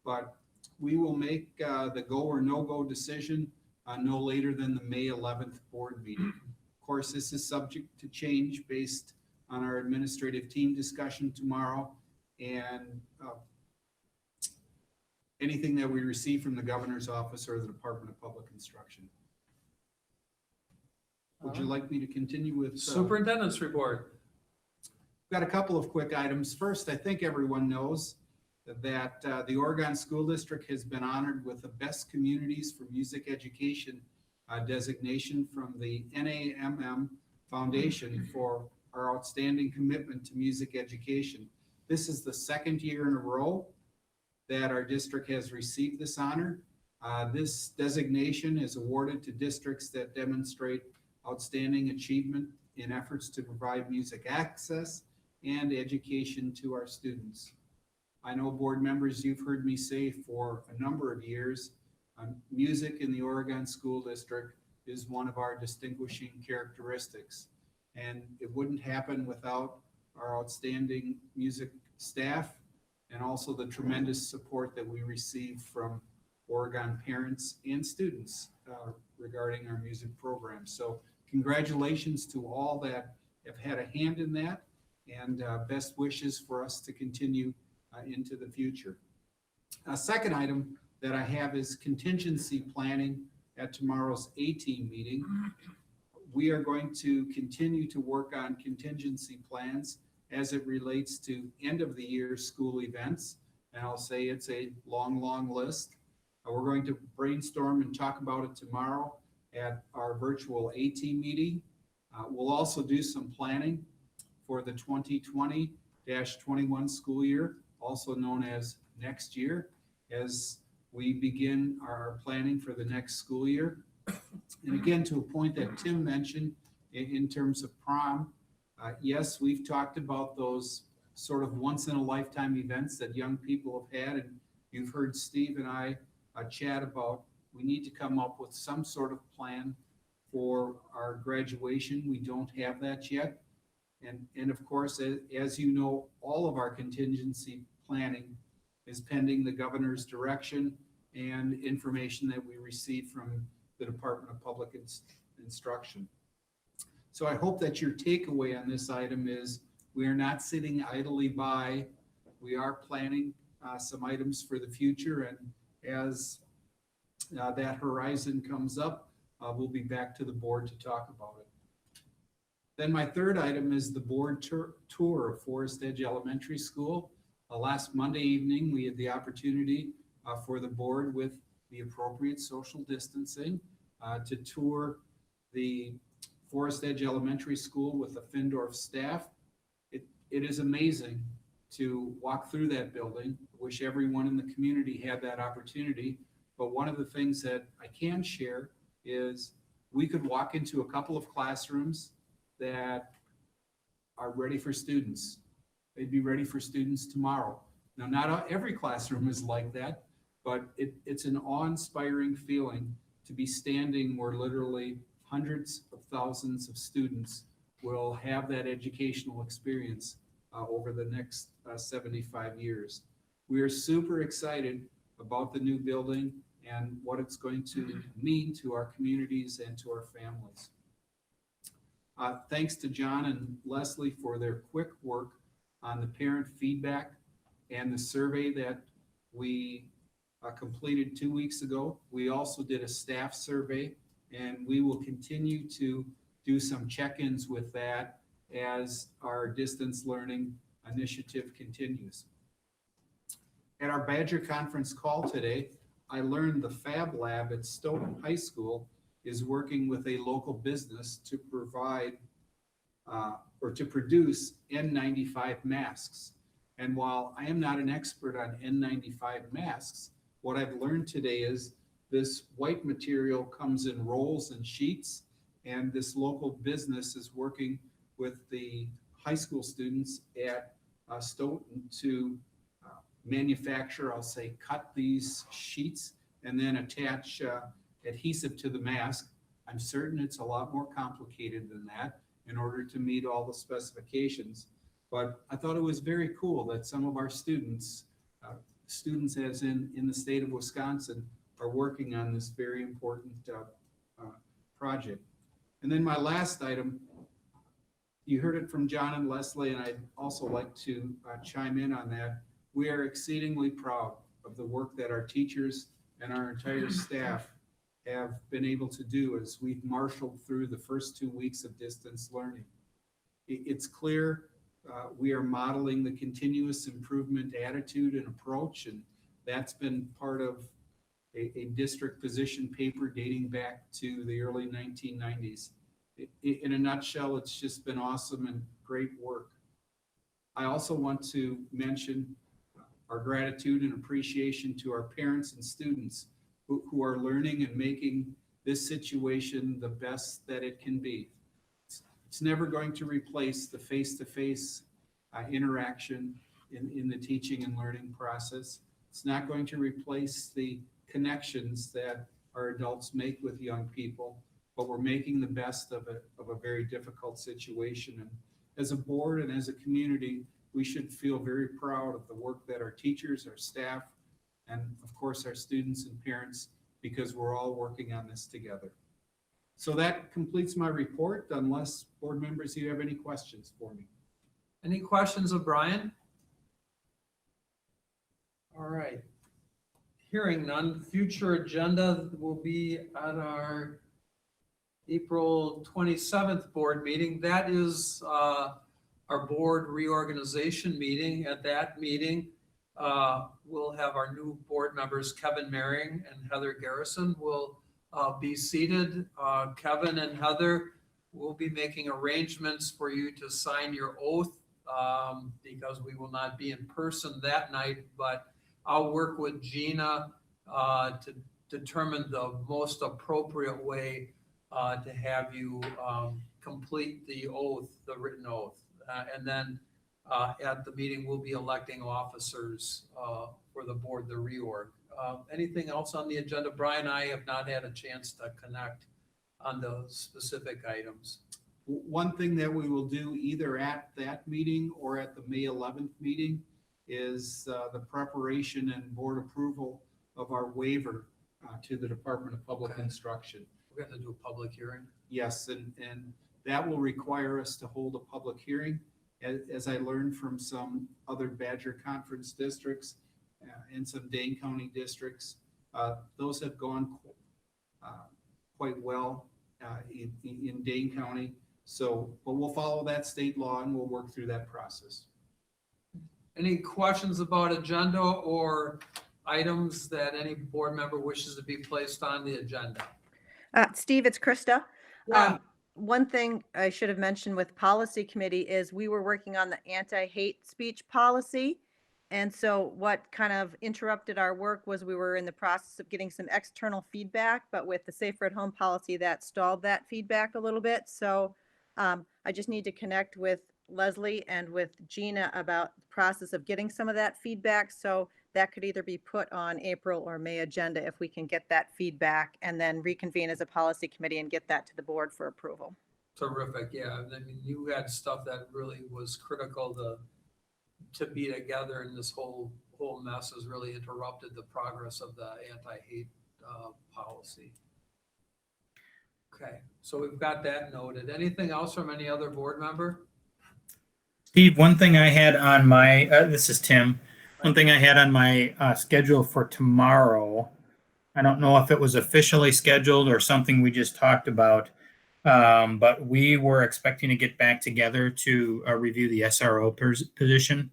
but we will make the go or no-go decision no later than the May 11th board meeting. Of course, this is subject to change based on our administrative team discussion tomorrow and anything that we receive from the governor's office or the Department of Public Instruction. Would you like me to continue with Superintendent's report? Got a couple of quick items. First, I think everyone knows that the Oregon School District has been honored with the Best Communities for Music Education designation from the NAMM Foundation for our outstanding commitment to music education. This is the second year in a row that our district has received this honor. This designation is awarded to districts that demonstrate outstanding achievement in efforts to provide music access and education to our students. I know board members, you've heard me say for a number of years, music in the Oregon School District is one of our distinguishing characteristics. And it wouldn't happen without our outstanding music staff and also the tremendous support that we receive from Oregon parents and students regarding our music program. So congratulations to all that have had a hand in that, and best wishes for us to continue into the future. A second item that I have is contingency planning at tomorrow's A-team meeting. We are going to continue to work on contingency plans as it relates to end of the year school events. And I'll say it's a long, long list. We're going to brainstorm and talk about it tomorrow at our virtual A-team meeting. We'll also do some planning for the 2020-21 school year, also known as next year, as we begin our planning for the next school year. And again, to a point that Tim mentioned in terms of prom, yes, we've talked about those sort of once in a lifetime events that young people have had. And you've heard Steve and I chat about, we need to come up with some sort of plan for our graduation. We don't have that yet. And of course, as you know, all of our contingency planning is pending the governor's direction and information that we receive from the Department of Public Instruction. So I hope that your takeaway on this item is we are not sitting idly by. We are planning some items for the future, and as that horizon comes up, we'll be back to the board to talk about it. Then my third item is the board tour of Forest Edge Elementary School. Last Monday evening, we had the opportunity for the board with the appropriate social distancing to tour the Forest Edge Elementary School with the Findorf staff. It is amazing to walk through that building. I wish everyone in the community had that opportunity. But one of the things that I can share is we could walk into a couple of classrooms that are ready for students. They'd be ready for students tomorrow. Now, not every classroom is like that, but it's an awe-inspiring feeling to be standing where literally hundreds of thousands of students will have that educational experience over the next 75 years. We are super excited about the new building and what it's going to mean to our communities and to our families. Thanks to John and Leslie for their quick work on the parent feedback and the survey that we completed 2 weeks ago. We also did a staff survey, and we will continue to do some check-ins with that as our distance learning initiative continues. At our Badger Conference call today, I learned the Fab Lab at Stoughton High School is working with a local business to provide or to produce N95 masks. And while I am not an expert on N95 masks, what I've learned today is this white material comes in rolls and sheets, and this local business is working with the high school students at Stoughton to manufacture, I'll say, cut these sheets and then attach adhesive to the mask. I'm certain it's a lot more complicated than that in order to meet all the specifications. But I thought it was very cool that some of our students as in the state of Wisconsin, are working on this very important project. And then my last item, you heard it from John and Leslie, and I'd also like to chime in on that. We are exceedingly proud of the work that our teachers and our entire staff have been able to do as we've marshaled through the first 2 weeks of distance learning. It's clear we are modeling the continuous improvement attitude and approach, and that's been part of a district position paper dating back to the early 1990s. In a nutshell, it's just been awesome and great work. I also want to mention our gratitude and appreciation to our parents and students who are learning and making this situation the best that it can be. It's never going to replace the face-to-face interaction in the teaching and learning process. It's not going to replace the connections that our adults make with young people, but we're making the best of a very difficult situation. And as a board and as a community, we should feel very proud of the work that our teachers, our staff, and of course our students and parents, because we're all working on this together. So that completes my report, unless board members, you have any questions for me. Any questions of Brian? All right. Hearing none, future agenda will be at our April 27th board meeting. That is our board reorganization meeting. At that meeting, we'll have our new board members, Kevin Merring and Heather Garrison, will be seated. Kevin and Heather will be making arrangements for you to sign your oath because we will not be in person that night, but I'll work with Gina to determine the most appropriate way to have you complete the oath, the written oath. And then at the meeting, we'll be electing officers for the board, the reorg. Anything else on the agenda? Brian and I have not had a chance to connect on those specific items. One thing that we will do either at that meeting or at the May 11th meeting is the preparation and board approval of our waiver to the Department of Public Instruction. We're going to do a public hearing. Yes, and that will require us to hold a public hearing. As I learned from some other Badger Conference districts and some Dane County districts, those have gone quite well in Dane County. So, but we'll follow that state law and we'll work through that process. Any questions about agenda or items that any board member wishes to be placed on the agenda? Steve, it's Krista. Yeah. One thing I should have mentioned with policy committee is we were working on the anti-hate speech policy. And so what kind of interrupted our work was we were in the process of getting some external feedback, but with the Safer at Home policy that stalled that feedback a little bit. So I just need to connect with Leslie and with Gina about the process of getting some of that feedback. So that could either be put on April or May agenda if we can get that feedback and then reconvene as a policy committee and get that to the board for approval. Terrific. Yeah. I mean, you had stuff that really was critical to be together, and this whole mess has really interrupted the progress of the anti-hate policy. Okay, so we've got that noted. Anything else from any other board member? Steve, one thing I had on my, this is Tim. One thing I had on my schedule for tomorrow, I don't know if it was officially scheduled or something we just talked about, but we were expecting to get back together to review the SRO position.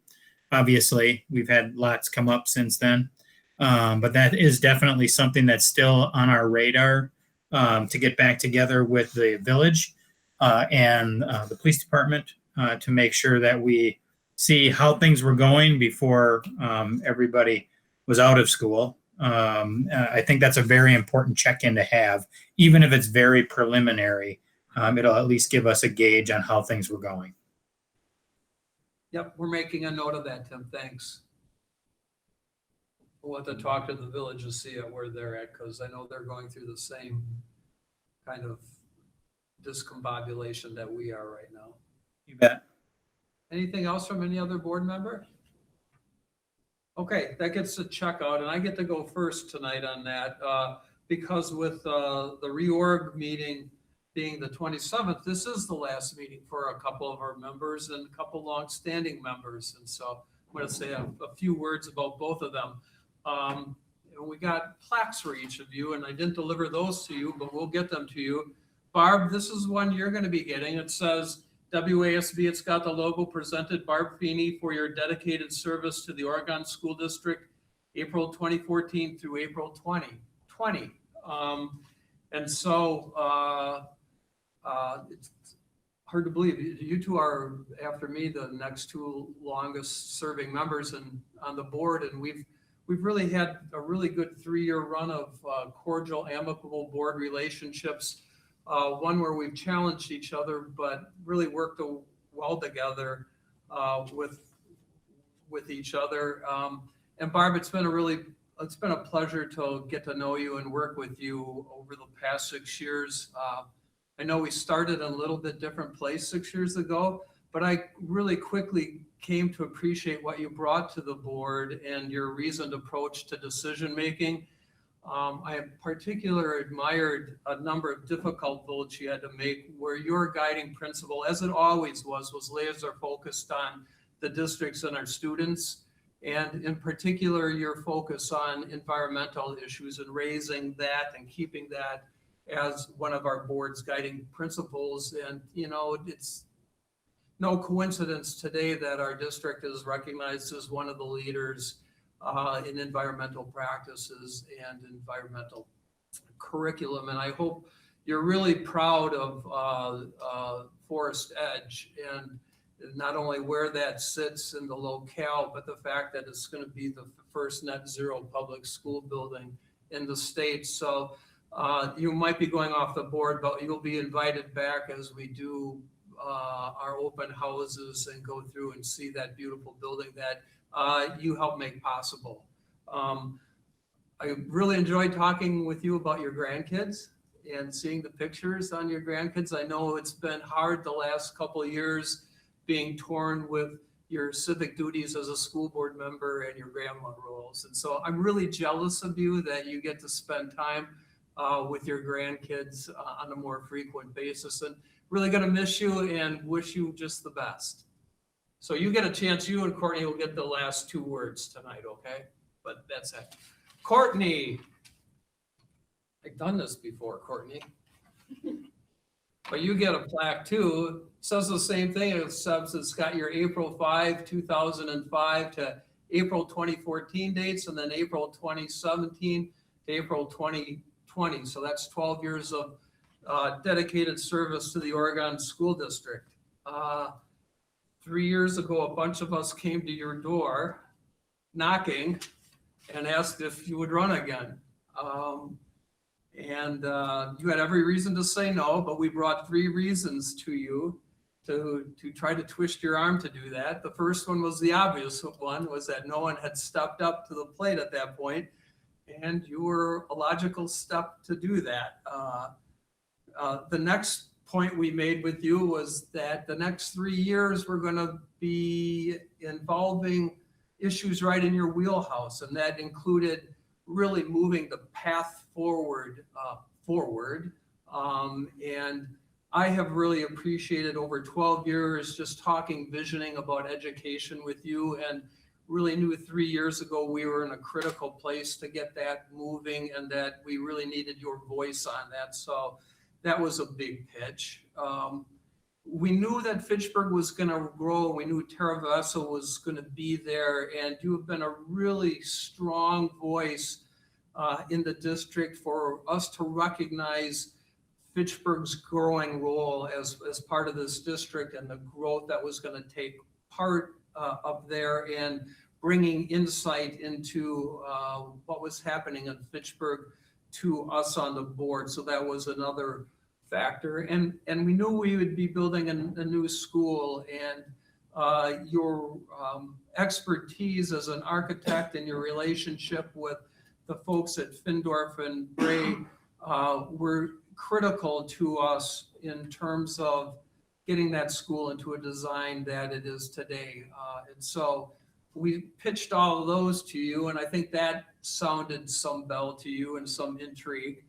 Obviously, we've had lots come up since then, but that is definitely something that's still on our radar to get back together with the village and the police department to make sure that we see how things were going before everybody was out of school. I think that's a very important check-in to have, even if it's very preliminary. It'll at least give us a gauge on how things were going. Yep, we're making a note of that, Tim. Thanks. We'll have to talk to the village to see where they're at, because I know they're going through the same kind of discombobulation that we are right now. You bet. Anything else from any other board member? Okay, that gets to check out, and I get to go first tonight on that, because with the reorg meeting being the 27th, this is the last meeting for a couple of our members and a couple long-standing members. And so I'm going to say a few words about both of them. We got plaques for each of you, and I didn't deliver those to you, but we'll get them to you. Barb, this is one you're going to be getting. It says WASB. It's got the logo presented, Barb Feeney, for your dedicated service to the Oregon School District, April 2014 through April 2020. And so it's hard to believe you two are, after me, the next two longest serving members on the board, and we've really had a really good 3-year run of cordial, amicable board relationships. One where we've challenged each other, but really worked well together with each other. And Barb, it's been a pleasure to get to know you and work with you over the past 6 years. I know we started in a little bit different place 6 years ago, but I really quickly came to appreciate what you brought to the board and your reasoned approach to decision making. I have particularly admired a number of difficult votes you had to make where your guiding principle, as it always was laser focused on the districts and our students, and in particular your focus on environmental issues and raising that and keeping that as one of our board's guiding principles. And it's no coincidence today that our district is recognized as one of the leaders in environmental practices and environmental curriculum. And I hope you're really proud of Forest Edge, and not only where that sits in the locale, but the fact that it's going to be the first net zero public school building in the state. So you might be going off the board, but you'll be invited back as we do our open houses and go through and see that beautiful building that you helped make possible. I really enjoyed talking with you about your grandkids and seeing the pictures on your grandkids. I know it's been hard the last couple of years being torn with your civic duties as a school board member and your grandma roles. And so I'm really jealous of you that you get to spend time with your grandkids on a more frequent basis, and really going to miss you and wish you just the best. So you get a chance, you and Courtney will get the last 2 words tonight, okay? But that's it. Courtney. I've done this before, Courtney. But you get a plaque too. It says the same thing, except it's got your April 5, 2005 to April 2014 dates, and then April 2017 to April 2020. So that's 12 years of dedicated service to the Oregon School District. 3 years ago, a bunch of us came to your door knocking and asked if you would run again. And you had every reason to say no, but we brought 3 reasons to you to try to twist your arm to do that. The first one was the obvious one, was that no one had stepped up to the plate at that point, and you were a logical step to do that. The next point we made with you was that the next 3 years were going to be involving issues right in your wheelhouse, and that included really moving the path forward And I have really appreciated over 12 years just talking, visioning about education with you, and really knew 3 years ago we were in a critical place to get that moving and that we really needed your voice on that. So that was a big pitch. We knew that Fitchburg was going to grow. We knew Terravesa was going to be there, and you have been a really strong voice in the district for us to recognize Fitchburg's growing role as part of this district and the growth that was going to take part up there, and bringing insight into what was happening in Fitchburg to us on the board. So that was another factor. And we knew we would be building a new school, and your expertise as an architect and your relationship with the folks at Findorf and Bray were critical to us in terms of getting that school into a design that it is today. And so we pitched all of those to you, and I think that sounded some bell to you and some intrigue.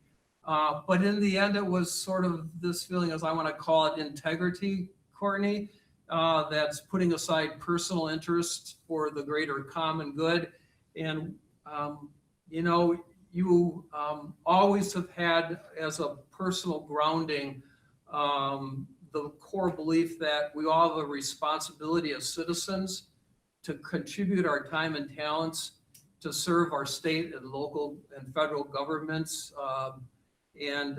But in the end, it was sort of this feeling, as I want to call it, integrity, Courtney, that's putting aside personal interests for the greater common good. And, you know, you always have had as a personal grounding the core belief that we all have a responsibility as citizens to contribute our time and talents to serve our state and local and federal governments. And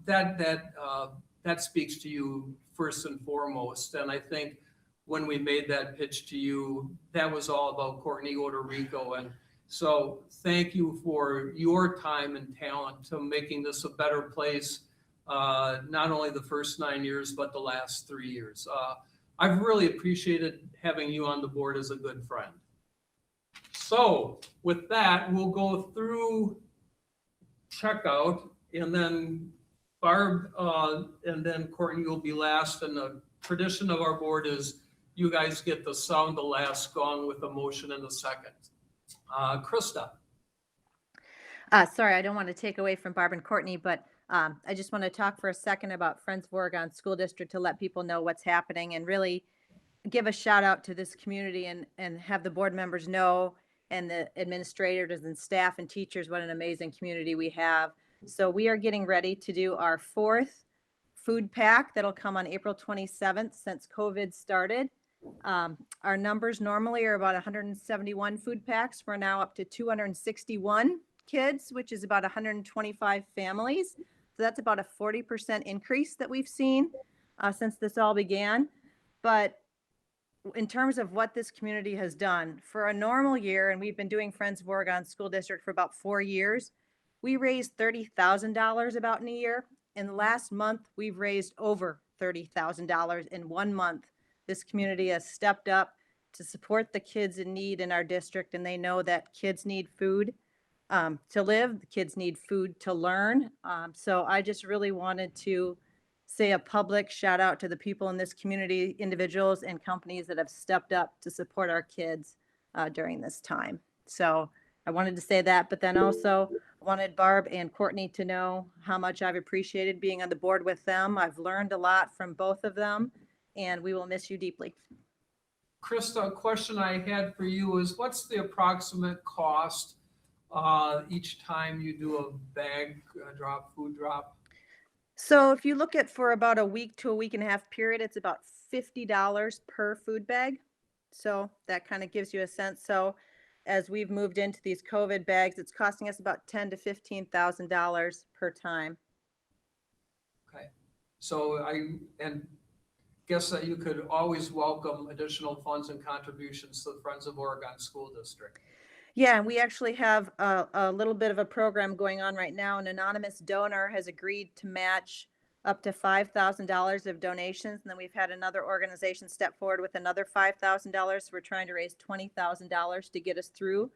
that speaks to you first and foremost. And I think when we made that pitch to you, that was all about Courtney Odorico. And so thank you for your time and talent to making this a better place, not only the first 9 years, but the last 3 years. I've really appreciated having you on the board as a good friend. So with that, we'll go through checkout, and then Barb and then Courtney, you'll be last. And the tradition of our board is you guys get to sound the last gong with a motion in a second. Krista. Sorry, I don't want to take away from Barb and Courtney, but I just want to talk for a second about Friends of Oregon School District to let people know what's happening and really give a shout out to this community and have the board members know, and the administrators and staff and teachers, what an amazing community we have. So we are getting ready to do our 4th food pack that'll come on April 27th since COVID started. Our numbers normally are about 171 food packs. We're now up to 261 kids, which is about 125 families. So that's about a 40% increase that we've seen since this all began. But in terms of what this community has done for a normal year, and we've been doing Friends of Oregon School District for about 4 years, we raised $30,000 about in a year. In the last month, we've raised over $30,000 in 1 month. This community has stepped up to support the kids in need in our district, and they know that kids need food to live. The kids need food to learn. So I just really wanted to say a public shout out to the people in this community, individuals and companies that have stepped up to support our kids during this time. So I wanted to say that, but then also wanted Barb and Courtney to know how much I've appreciated being on the board with them. I've learned a lot from both of them, and we will miss you deeply. Krista, a question I had for you is, what's the approximate cost each time you do a bag drop, food drop? So if you look at for about a week to a week and a half period, it's about $50 per food bag. So that kind of gives you a sense. So as we've moved into these COVID bags, it's costing us about $10,000 to $15,000 per time. Okay. So I guess that you could always welcome additional funds and contributions to the Friends of Oregon School District. Yeah, and we actually have a little bit of a program going on right now. An anonymous donor has agreed to match up to $5,000 of donations. And then we've had another organization step forward with another $5,000. We're trying to raise $20,000 to get us through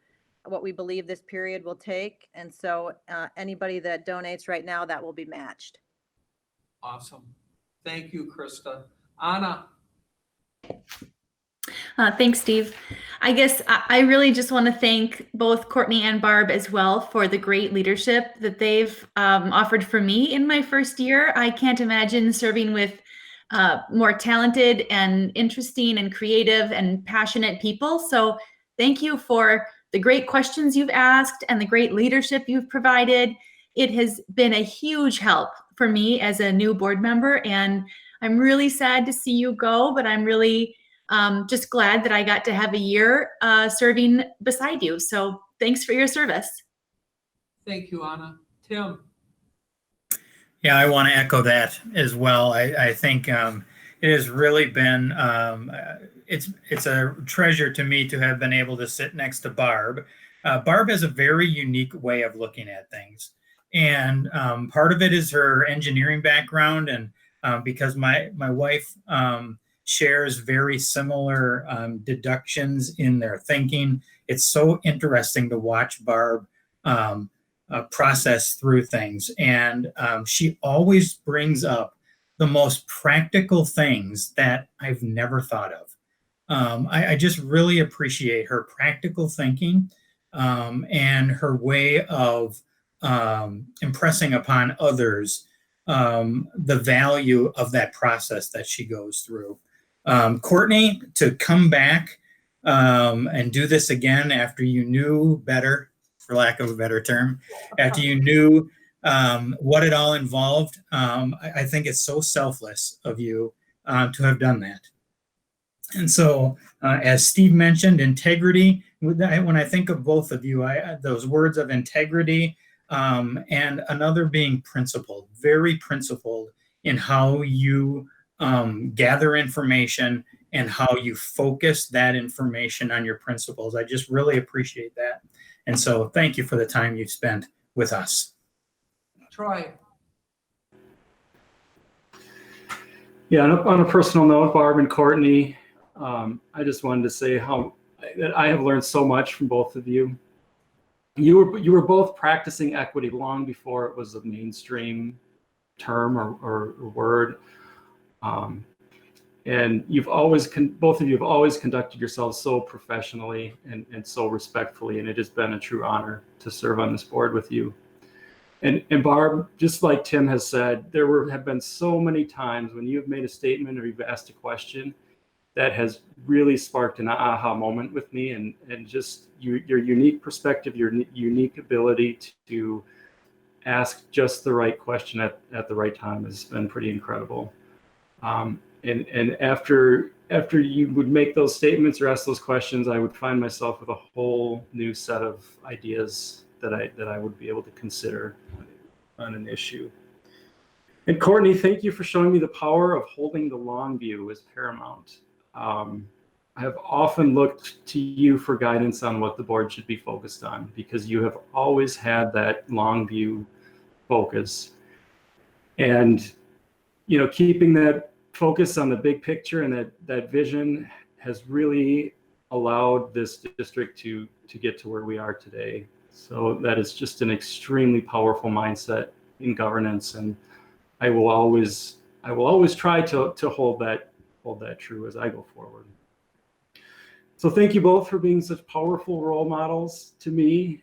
what we believe this period will take. And so anybody that donates right now, that will be matched. Awesome. Thank you, Krista. Anna. Thanks, Steve. I guess I really just want to thank both Courtney and Barb as well for the great leadership that they've offered for me in my first year. I can't imagine serving with more talented and interesting and creative and passionate people. So thank you for the great questions you've asked and the great leadership you've provided. It has been a huge help for me as a new board member, and I'm really sad to see you go, but I'm really just glad that I got to have a year serving beside you. So thanks for your service. Thank you, Anna. Tim? Yeah, I want to echo that as well. I think it has really been, it's a treasure to me to have been able to sit next to Barb. Barb has a very unique way of looking at things. And part of it is her engineering background. And because my wife shares very similar deductions in their thinking, it's so interesting to watch Barb process through things. And she always brings up the most practical things that I've never thought of. I just really appreciate her practical thinking and her way of impressing upon others the value of that process that she goes through. Courtney, to come back and do this again after you knew better, for lack of a better term, after you knew what it all involved, I think it's so selfless of you to have done that. And so, as Steve mentioned, integrity, when I think of both of you, those words of integrity and another being principled, very principled in how you gather information and how you focus that information on your principles. I just really appreciate that. And so thank you for the time you've spent with us. Troy? Yeah, on a personal note, Barb and Courtney, I just wanted to say that I have learned so much from both of you. You were both practicing equity long before it was a mainstream term or word. And both of you have always conducted yourselves so professionally and so respectfully, and it has been a true honor to serve on this board with you. And Barb, just like Tim has said, have been so many times when you've made a statement or you've asked a question that has really sparked an aha moment with me, and just your unique perspective, your unique ability to ask just the right question at the right time has been pretty incredible. And after you would make those statements or ask those questions, I would find myself with a whole new set of ideas that I would be able to consider on an issue. And Courtney, thank you for showing me the power of holding the long view as paramount. I have often looked to you for guidance on what the board should be focused on, because you have always had that long view focus. And, keeping that focus on the big picture and that vision has really allowed this district to get to where we are today. So that is just an extremely powerful mindset in governance, and I will always try to hold that true as I go forward. So thank you both for being such powerful role models to me.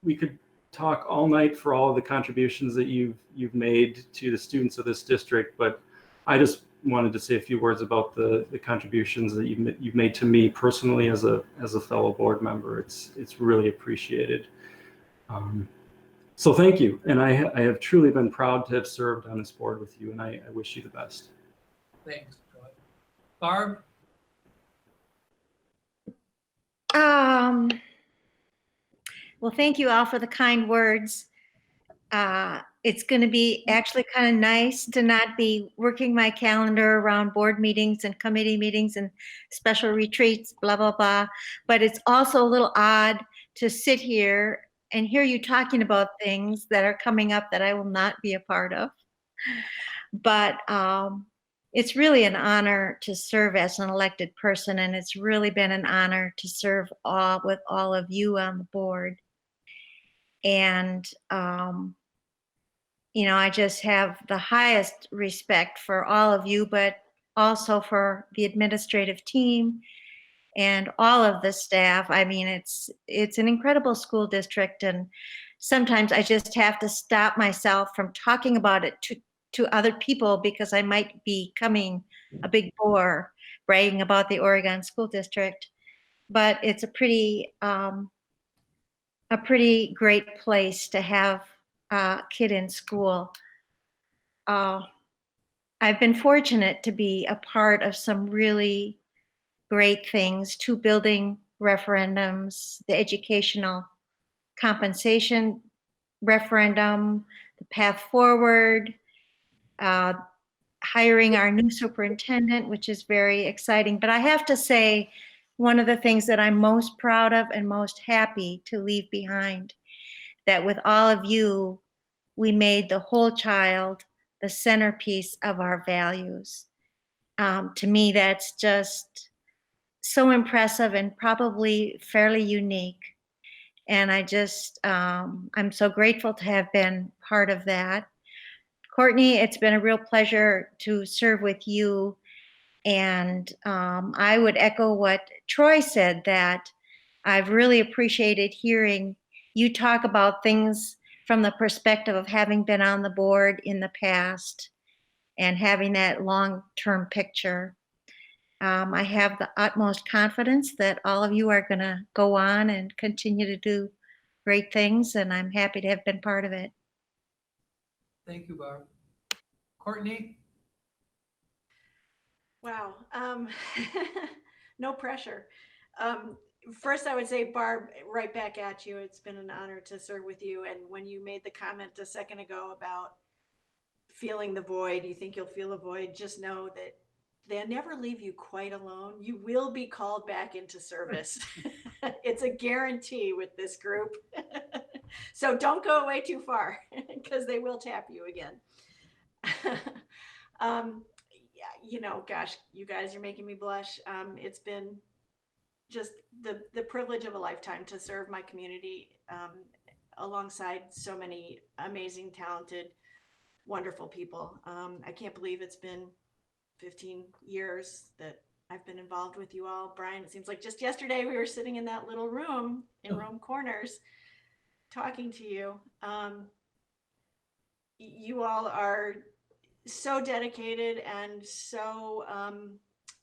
We could talk all night for all of the contributions that you've made to the students of this district, but I just wanted to say a few words about the contributions that you've made to me personally as a fellow board member. It's really appreciated. So thank you, and I have truly been proud to have served on this board with you, and I wish you the best. Thanks, Troy. Barb? Well, thank you all for the kind words. It's going to be actually kind of nice to not be working my calendar around board meetings and committee meetings and special retreats, blah, blah, blah. But it's also a little odd to sit here and hear you talking about things that are coming up that I will not be a part of. But it's really an honor to serve as an elected person, and it's really been an honor to serve with all of you on the board. And I just have the highest respect for all of you, but also for the administrative team and all of the staff. I mean, it's an incredible school district, and sometimes I just have to stop myself from talking about it to other people because I might be becoming a big bore bragging about the Oregon School District. But it's a pretty great place to have a kid in school. I've been fortunate to be a part of some really great things, 2 building referendums, the educational compensation referendum, the path forward, hiring our new superintendent, which is very exciting. But I have to say, one of the things that I'm most proud of and most happy to leave behind, that with all of you, we made the whole child the centerpiece of our values. To me, that's just so impressive and probably fairly unique. And I just, I'm so grateful to have been part of that. Courtney, it's been a real pleasure to serve with you. And I would echo what Troy said, that I've really appreciated hearing you talk about things from the perspective of having been on the board in the past and having that long-term picture. I have the utmost confidence that all of you are going to go on and continue to do great things, and I'm happy to have been part of it. Thank you, Barb. Courtney? Wow. No pressure. First, I would say, Barb, right back at you. It's been an honor to serve with you. And when you made the comment a second ago about feeling the void, you think you'll feel a void, just know that they'll never leave you quite alone. You will be called back into service. It's a guarantee with this group. So don't go away too far because they will tap you again. Yeah, gosh, you guys are making me blush. It's been just the privilege of a lifetime to serve my community alongside so many amazing, talented, wonderful people. I can't believe it's been 15 years that I've been involved with you all. Brian, it seems like just yesterday we were sitting in that little room in Rome Corners talking to you. You all are so dedicated and so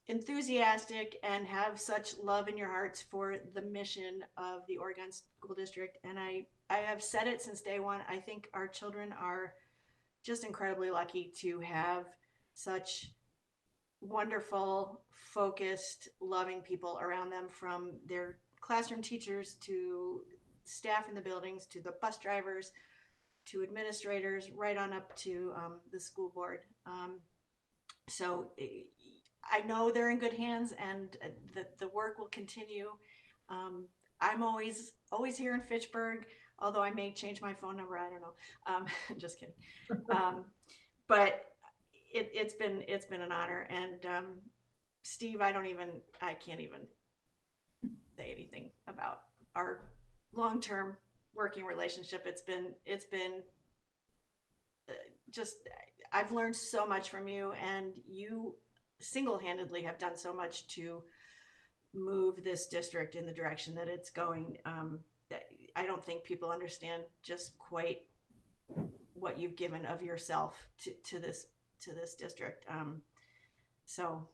enthusiastic and have such love in your hearts for the mission of the Oregon School District. And I have said it since day one. I think our children are just incredibly lucky to have such wonderful, focused, loving people around them, from their classroom teachers to staff in the buildings to the bus drivers to administrators, right on up to the school board. So I know they're in good hands, and the work will continue. I'm always here in Fitchburg, although I may change my phone number. I don't know. Just kidding. But it's been an honor. And Steve, I can't even say anything about our long-term working relationship. It's been just, I've learned so much from you, and you single-handedly have done so much to move this district in the direction that it's going. That I don't think people understand just quite what you've given of yourself to this district. So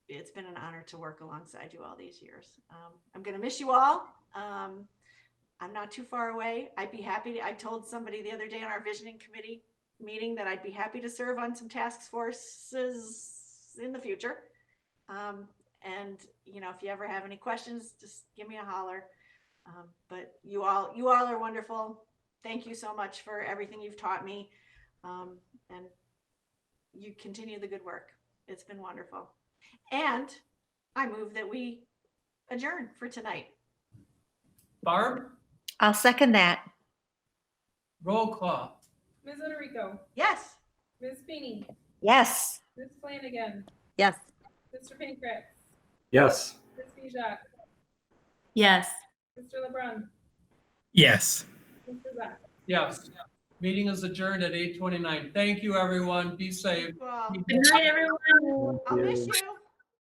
it's been an honor to work alongside you all these years. I'm going to miss you all. I'm not too far away. I'd be happy to, I told somebody the other day on our visioning committee meeting that I'd be happy to serve on some task forces in the future. And if you ever have any questions, just give me a holler. But you all are wonderful. Thank you so much for everything you've taught me. And you continue the good work. It's been wonderful. And I move that we adjourn for tonight. Barb? I'll second that. Roll call. Ms. Enrico, Yes. Ms. Feeney, Yes. Ms. Flanagan, Yes. Mr. Pankratz, Yes. Ms. Fijac, Yes. Mr. LeBrun, Yes. Mr. Zach. Yes. Meeting is adjourned at 8:29. Thank you, everyone. Be safe. Well, Good night, everyone. I'll miss you.